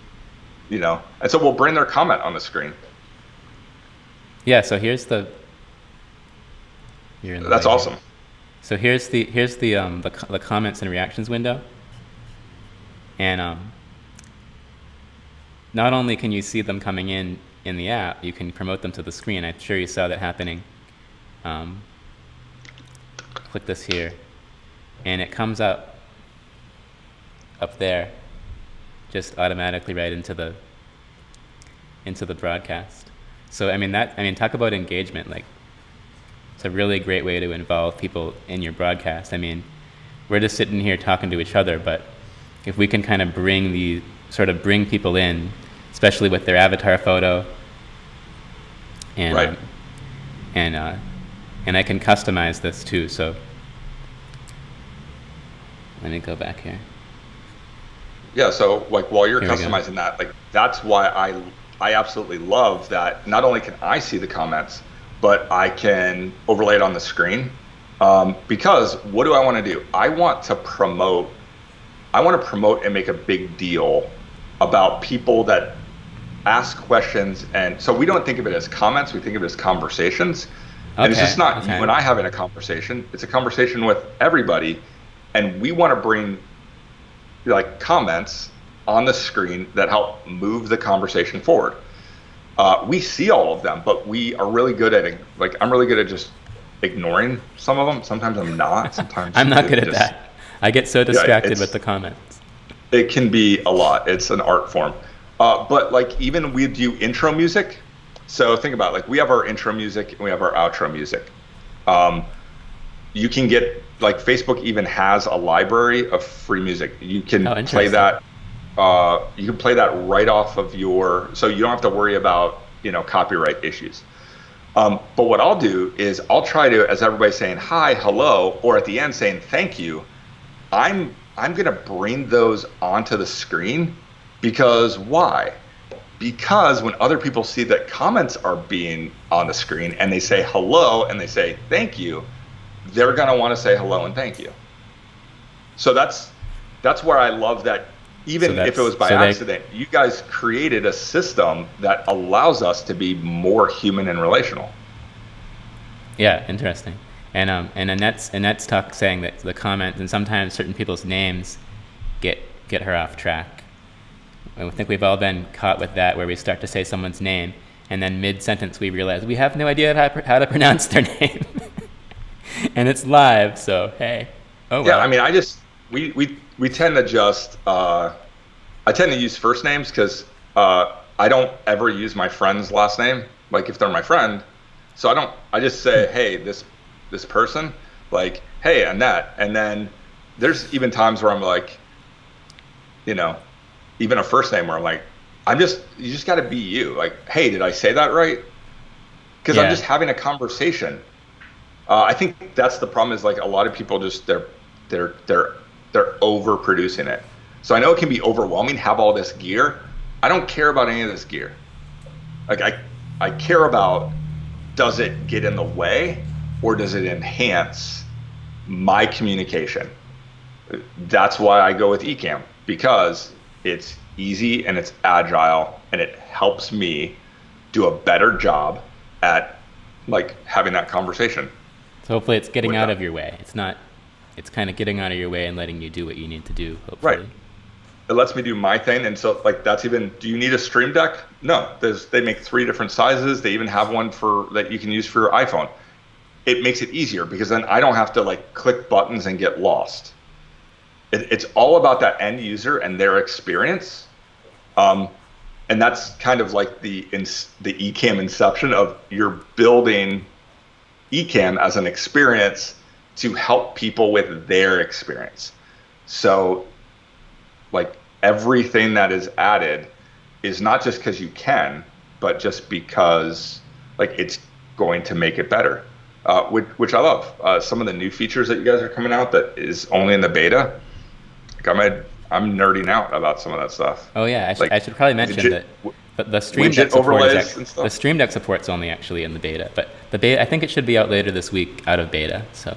and so we'll bring their comment on the screen.
Yeah. So here's the.
That's awesome.
So here's the comments and reactions window. And not only can you see them coming in the app, you can promote them to the screen. I'm sure you saw that happening. Click this here, and it comes up there, just automatically right into the broadcast. So I mean talk about engagement. Like, it's a really great way to involve people in your broadcast. I mean, we're just sitting here talking to each other, but if we can kind of bring people in, especially with their avatar photo, and
right.
And I can customize this too. So let me go back here.
Yeah. So like while you're customizing that, like that's why I absolutely love that. Not only can I see the comments, but I can overlay it on the screen. Because what do I want to do? I want to promote and make a big deal about people that ask questions. And so we don't think of it as comments, we think of it as conversations. Okay, and it's just not you and I having a conversation, it's a conversation with everybody. And we want to bring like comments on the screen that help move the conversation forward. We see all of them, but we are really good at it. Like I'm really good at just ignoring some of them. Sometimes I'm not. Sometimes
I'm not good at that. I get so distracted with the comments.
It can be a lot. It's an art form. But like even we do intro music. So think about it, like we have our intro music and we have our outro music. You can get like Facebook even has a library of free music. You can play that. You can play that right off of so you don't have to worry about copyright issues. But what I'll do is I'll try to, as everybody's saying hi, hello, or at the end saying thank you, I'm gonna bring those onto the screen. Because why? Because when other people see that comments are being on the screen and they say hello and they say thank you, they're gonna want to say hello and thank you. So that's where I love that. Even if it was by accident, you guys created a system that allows us to be more human and relational.
Yeah, interesting. And Annette's saying that the comments and sometimes certain people's names get her off track. I think we've all been caught with that, where we start to say someone's name and then mid-sentence we realize we have no idea how to pronounce their name. And it's live, so hey. Oh well.
Yeah, I mean, we tend to just I tend to use first names because I don't ever use my friend's last name, like if they're my friend. So I just say, hey, this person, like, hey, Annette. And then there's even times where I'm like, even a first name where I'm like, you just got to be you. Like, hey, did I say that right? Because I'm just having a conversation. I think that's the problem is like a lot of people just they're overproducing it. So I know it can be overwhelming, have all this gear. I don't care about any of this gear. Like I care about, does it get in the way or does it enhance my communication? That's why I go with Ecamm, because it's easy and it's agile and it helps me do a better job at like having that conversation.
So hopefully it's getting out of your way. It's kind of getting out of your way and letting you do what you need to do, hopefully.
Right. It lets me do my thing. And so like that's even, do you need a Stream Deck? No, they make 3 different sizes. They even have one that you can use for your iPhone. It makes it easier because then I don't have to like click buttons and get lost. it's all about that end user and their experience. And that's kind of like the Ecamm inception of you're building Ecamm as an experience to help people with their experience. So like everything that is added is not just because you can, but just because like it's going to make it better, which I love. Some of the new features that you guys are coming out that is only in the beta, like I'm nerding out about some of that stuff.
Oh yeah, I should probably mention that the Stream Deck the Stream Deck support's only actually in the beta, but the beta, I think it should be out later this week, out of beta. So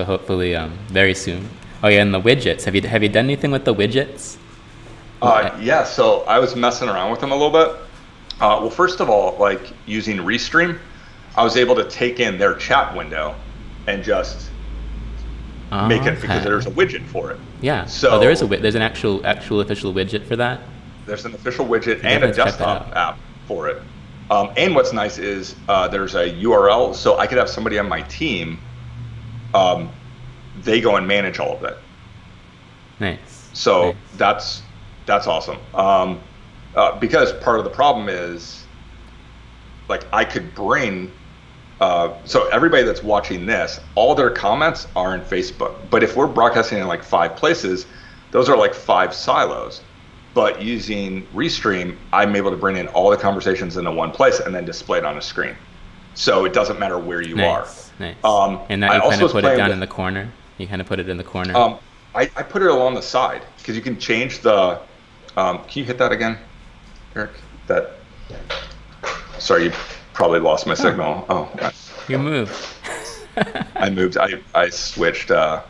hopefully very soon. Oh yeah, and the widgets. Have you done anything with the widgets?
Yeah. So I was messing around with them a little bit. Well, first of all, like using Restream, I was able to take in their chat window and just make it, because there's a widget for it.
Yeah.
So
there's an actual official widget for that.
There's an official widget and a desktop app for it. And what's nice is there's a URL, so I could have somebody on my team. They go and manage all of it.
Nice.
So nice. That's awesome. Because part of the problem is, like, I could bring. So everybody that's watching this, all their comments are in Facebook. But if we're broadcasting in like 5 places, those are like 5 silos. But using Restream, I'm able to bring in all the conversations into one place and then display it on a screen. So it doesn't matter where you are.
Nice. And now you kind of put it down in the corner. You kind of put it in the corner.
I put it along the side because you can change the. Can you hit that again, Eric? Sorry, you probably lost my signal. Oh,
you moved.
I moved. I switched. There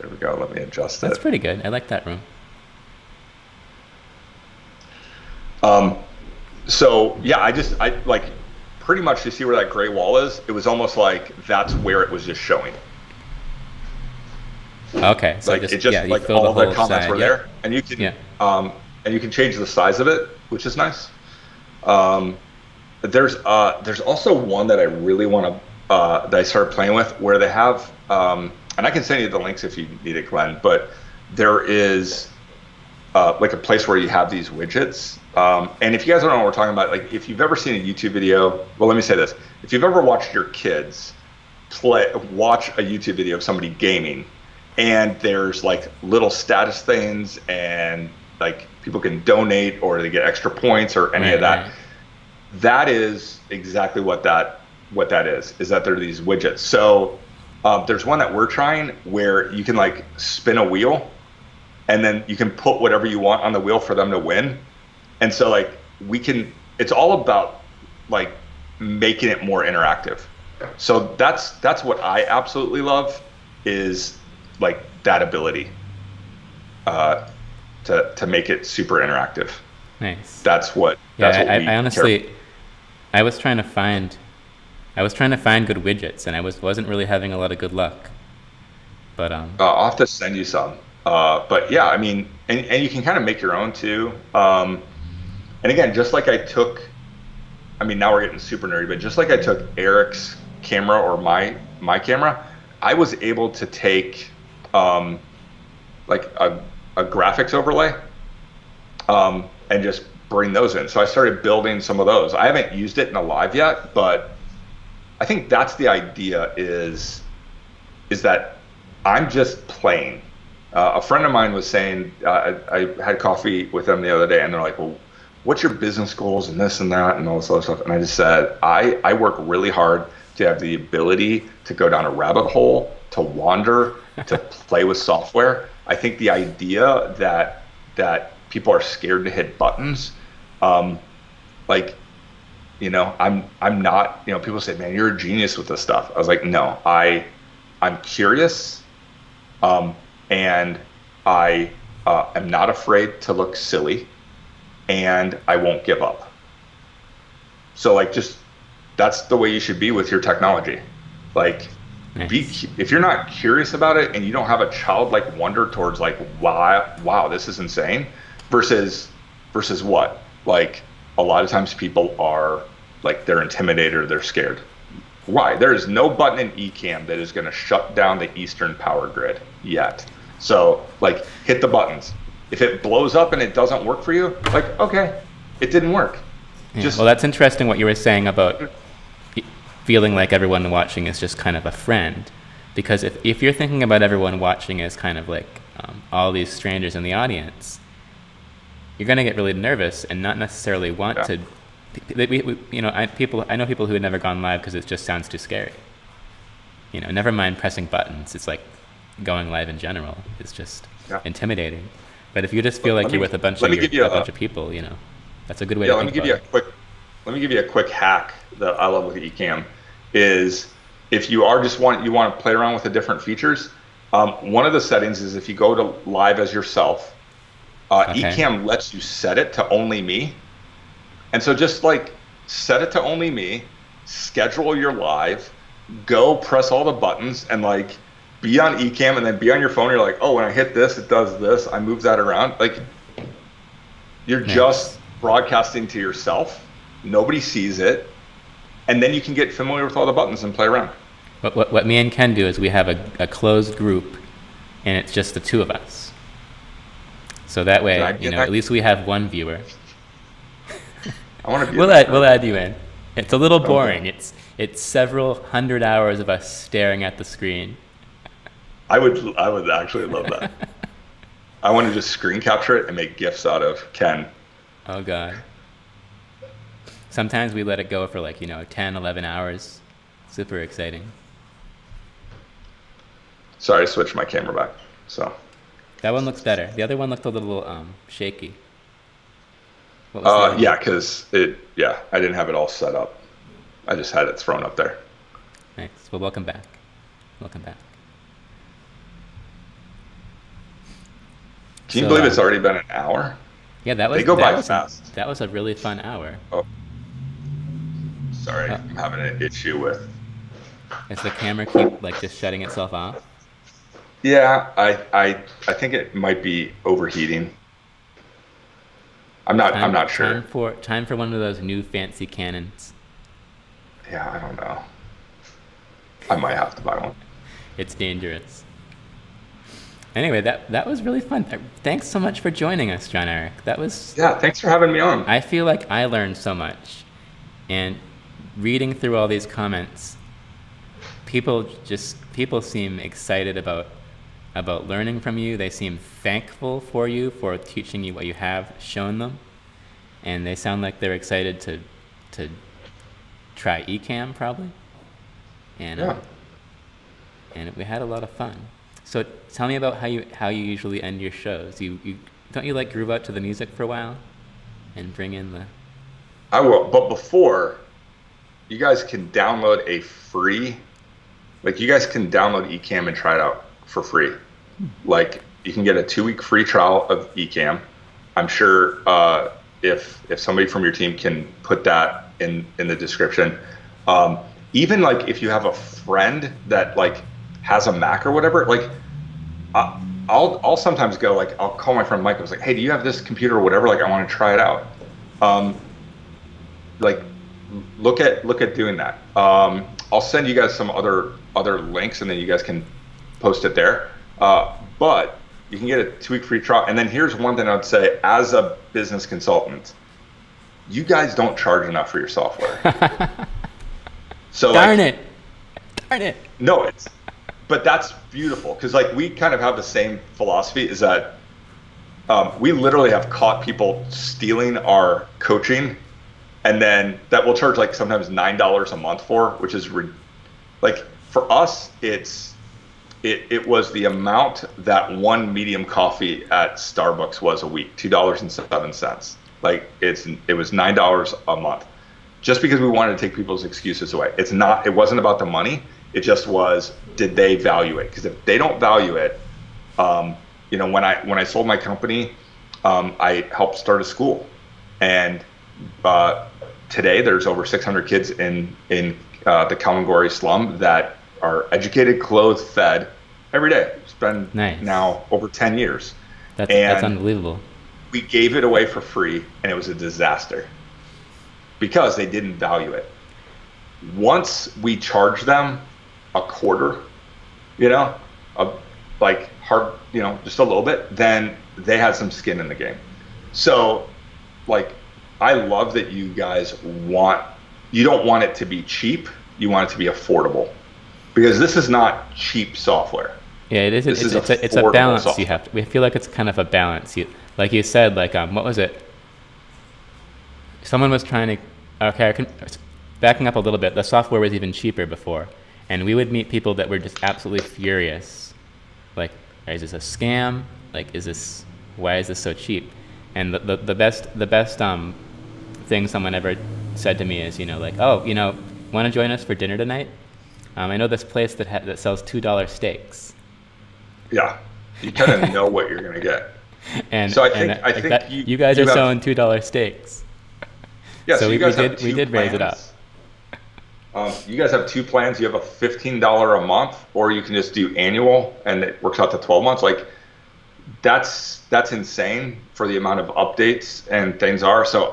we go. Let me adjust it.
That's pretty good. I like that room.
So yeah, I like pretty much, you see where that gray wall is? It was almost like that's where it was just showing.
Okay. So
like like all the comments were there, and you can change the size of it, which is nice. There's also one that I really want to that I started playing with, where they have and I can send you the links if you need it, Glenn. But there is like a place where you have these widgets. And if you guys don't know what we're talking about, like if you've ever seen a YouTube video, well, let me say this: if you've ever watched your kids watch a YouTube video of somebody gaming, and there's like little status things, and like people can donate or they get extra points or any of that. Right. That is exactly what that is that there are these widgets. So there's one that we're trying where you can like spin a wheel, and then you can put whatever you want on the wheel for them to win. And so like it's all about like making it more interactive. So that's what I absolutely love, is like that ability to make it super interactive.
Nice.
That's what
I honestly, I was trying to find good widgets, and I wasn't really having a lot of good luck. But
I'll have to send you some. But yeah, I mean, and you can kind of make your own too. And again, just like I took, I mean, now we're getting super nerdy, but just like I took Eric's camera or my camera, I was able to take like a graphics overlay and just bring those in. So I started building some of those. I haven't used it in a live yet, but I think that's the idea, is that I'm just playing. A friend of mine was saying, I had coffee with them the other day, and they're like, well, what's your business goals and this and that and all this other stuff? And I just said, I work really hard to have the ability to go down a rabbit hole, to wander, to play with software. I think the idea that people are scared to hit buttons, like, you know, I'm not, you know, people say, man, you're a genius with this stuff. I was like, no, I'm curious, and I am not afraid to look silly, and I won't give up. So like, just, that's the way you should be with your technology. Like, nice. If you're not curious about it and you don't have a childlike wonder towards like, wow, this is insane, versus what? Like, a lot of times people are like, they're intimidated or they're scared. Why? There is no button in Ecamm that is going to shut down the Eastern power grid yet. So, like, hit the buttons. If it blows up and it doesn't work for you, like, okay, it didn't work.
Yeah. Well, that's interesting what you were saying about feeling like everyone watching is just kind of a friend. Because if you're thinking about everyone watching as kind of like all these strangers in the audience, you're going to get really nervous and not necessarily want to. You know, I know people who had never gone live because it just sounds too scary. You know, never mind pressing buttons. It's like going live in general. It's just intimidating. But if you just feel like you're with a bunch of people, you know, that's a good way to think about it.
Let me give you a quick hack that I love with Ecamm. Is if you are just want to play around with the different features, one of the settings is if you go to live as yourself, Ecamm lets you set it to only me. And so just like set it to only me, schedule your live, go press all the buttons and like be on Ecamm and then be on your phone. You're like, oh, when I hit this, it does this. I move that around. Like you're just broadcasting to yourself. Nobody sees it. And then you can get familiar with all the buttons and play around.
What me and Ken do is we have a closed group and it's just the two of us. So that way, you know, at least we have one viewer.
I want to be.
We'll add you in. It's a little boring. It's several hundred hours of us staring at the screen.
I would actually love that. I want to just screen capture it and make GIFs out of Ken.
Oh God. Sometimes we let it go for like, you know, 10, 11 hours. Super exciting.
Sorry, I switched my camera back. So.
That one looks better. The other one looked a little shaky.
Yeah, because I didn't have it all set up. I just had it thrown up there.
Nice. Well, welcome back. Welcome back.
Can you believe it's already been an hour?
Yeah, they go by fast. That was a really fun hour. Oh,
sorry, I'm having an issue with.
Is the camera keep like just shutting itself off?
Yeah, I think it might be overheating. I'm not sure.
Time for one of those new fancy cannons.
Yeah, I don't know. I might have to buy one.
It's dangerous. Anyway, that was really fun. Thanks so much for joining us, John-Erik.
Yeah, thanks for having me on.
I feel like I learned so much. And reading through all these comments, people seem excited about learning from you. They seem thankful for you for teaching you what you have shown them. And they sound like they're excited to try Ecamm probably. And and we had a lot of fun. So tell me about how you usually end your shows. Don't you like groove out to the music for a while and bring in the...
I will, but before, you guys can download a free, like you guys can download Ecamm and try it out for free. Like you can get a 2-week free trial of Ecamm. I'm sure if somebody from your team can put that in the description. Even like if you have a friend that like has a Mac or whatever, like I'll sometimes go like I'll call my friend Mike. I was like, hey, do you have this computer or whatever? Like I want to try it out. Like look at doing that. I'll send you guys some other links and then you guys can post it there. But you can get a 2-week free trial. And then here's one thing I'd say as a business consultant, you guys don't charge enough for your software. So
Darn it.
No, but that's beautiful because like we kind of have the same philosophy is that we literally have caught people stealing our coaching and then that we'll charge like sometimes $9 a month for, which is like for us, it was the amount that one medium coffee at Starbucks was a week, $2.07. Like it was $9 a month. Just because we wanted to take people's excuses away. It wasn't about the money. It just was, did they value it? Because if they don't value it, you know, when I sold my company, I helped start a school. And today there's over 600 kids in the Kalangori slum that are educated, clothed, fed every day. It's been now over 10 years.
That's unbelievable.
We gave it away for free and it was a disaster. Because they didn't value it. once we charge them a quarter, you know, a, like hard, you know, just a little bit, then they had some skin in the game. So like, I love that you guys you don't want it to be cheap. You want it to be affordable, because this is not cheap software.
Yeah, it is. It's a balance software. You have to. We feel like it's kind of a balance. Like you said, like what was it? Someone was trying to. Okay, backing up a little bit. The software was even cheaper before, and we would meet people that were just absolutely furious. Like, is this a scam? Like, why is this so cheap? And the best thing someone ever said to me is, like, oh, want to join us for dinner tonight? I know this place that sells $2 steaks.
Yeah, you kind of know what you're going to get.
And so I think you guys are selling $2 steaks.
Yeah,
so
we
did raise it up.
You guys have 2 plans. You have a $15 a month, or you can just do annual, and it works out to 12 months. Like, that's insane for the amount of updates and things are. So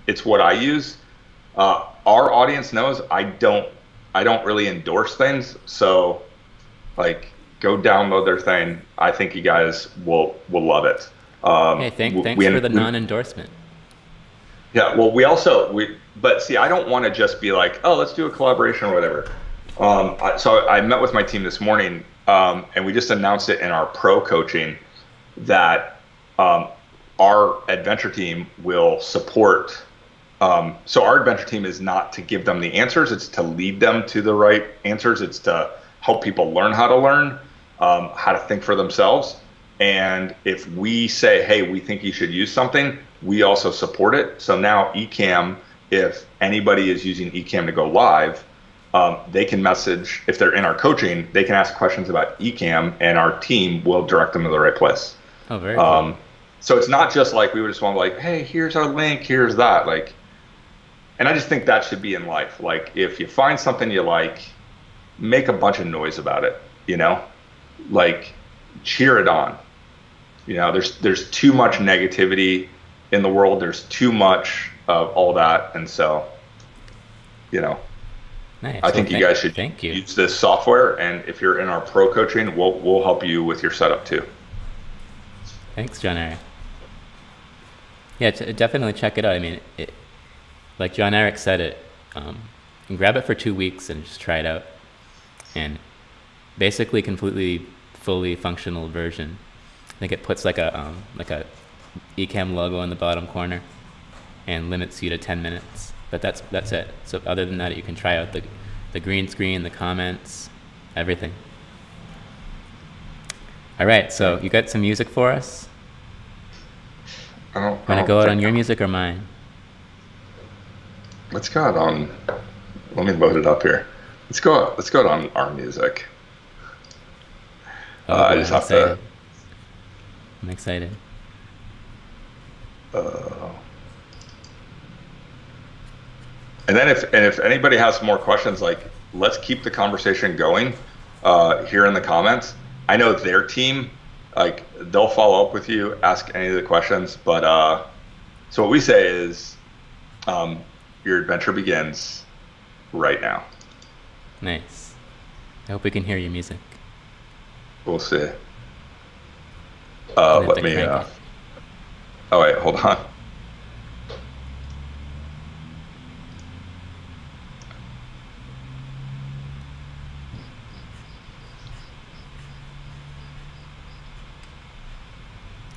it's what I use. Our audience knows I don't really endorse things. So, like, go download their thing. I think you guys will love it.
Hey, thanks for the non-endorsement.
Yeah, well, but see, I don't want to just be like, oh, let's do a collaboration or whatever. So I met with my team this morning, and we just announced it in our pro coaching that our adventure team will support. So our adventure team is not to give them the answers; it's to lead them to the right answers. It's to help people learn how to learn, how to think for themselves. And if we say, hey, we think you should use something, we also support it. So now Ecamm, if anybody is using Ecamm to go live, they can message, if they're in our coaching, they can ask questions about Ecamm, and our team will direct them to the right place.
Oh, very cool.
So it's not just like we would just want to like, hey, here's our link, here's that. Like, and I just think that should be in life. Like, if you find something you like, make a bunch of noise about it, like cheer it on. There's too much negativity in the world. There's too much of all that. And so,
nice.
I think you guys should use this software. And if you're in our pro coaching, we'll help you with your setup too.
Thanks, John-Erik. Yeah, definitely check it out. I mean, like John-Erik said, you can grab it for 2 weeks and just try it out. And basically completely fully functional version. I think it puts like a Ecamm logo in the bottom corner and limits you to 10 minutes. But that's it. So other than that, you can try out the green screen, the comments, everything. All right, so you got some music for us? Want to go out on your music or mine?
Let's go out on. Let me load it up here. Let's go out on our music.
Oh, I just have to. I'm excited.
And then if anybody has more questions, like, let's keep the conversation going here in the comments. I know their team, like, they'll follow up with you, ask any of the questions. But so what we say is, your adventure begins right now.
Nice. I hope we can hear your music.
We'll see. Let me. Oh wait, hold on.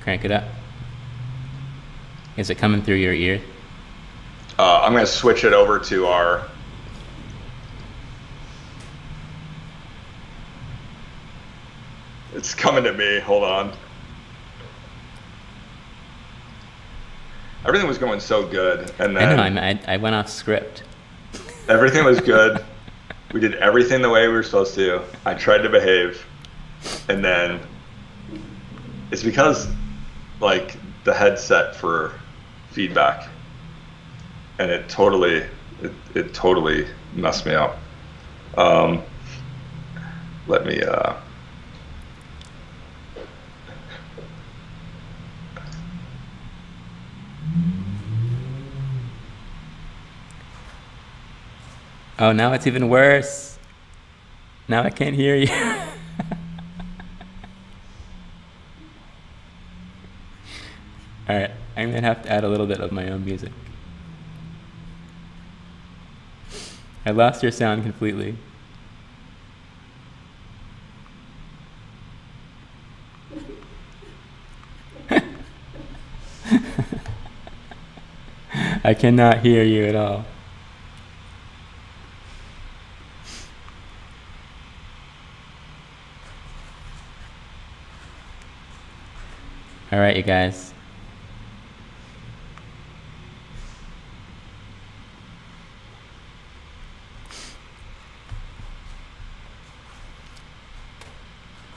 Crank it up. Is it coming through your ear?
I'm going to switch it over to our. It's coming to me. Hold on. Everything was going so good, and then
I know. I went off script.
Everything was good. We did everything the way we were supposed to. I tried to behave, and then it's because, like, the headset for feedback, and it totally messed me up. Let me.
Oh, now it's even worse. Now I can't hear you. All right, I'm gonna have to add a little bit of my own music. I lost your sound completely. I cannot hear you at all. All right, you guys.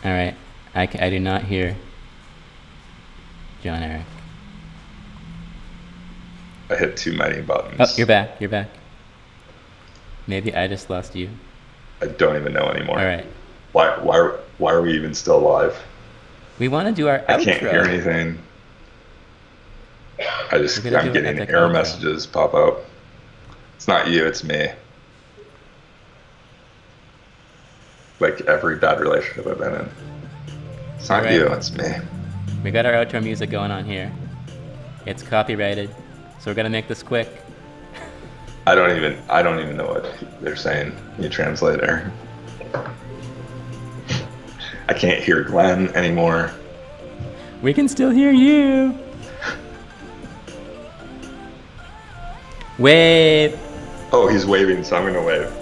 All right, I do not hear John-Erik.
I hit too many buttons.
Oh, you're back. You're back. Maybe I just lost you.
I don't even know anymore.
All right.
Why are we even still live?
We want to do our outro.
I can't hear anything. I'm getting error messages pop up. It's not you, it's me. Like every bad relationship I've been in. It's not you, it's me.
We got our outro music going on here. It's copyrighted, so we're gonna make this quick.
I don't even know what they're saying. Can you translate there? I can't hear Glenn anymore.
We can still hear you. Wave.
Oh, he's waving, so I'm gonna wave.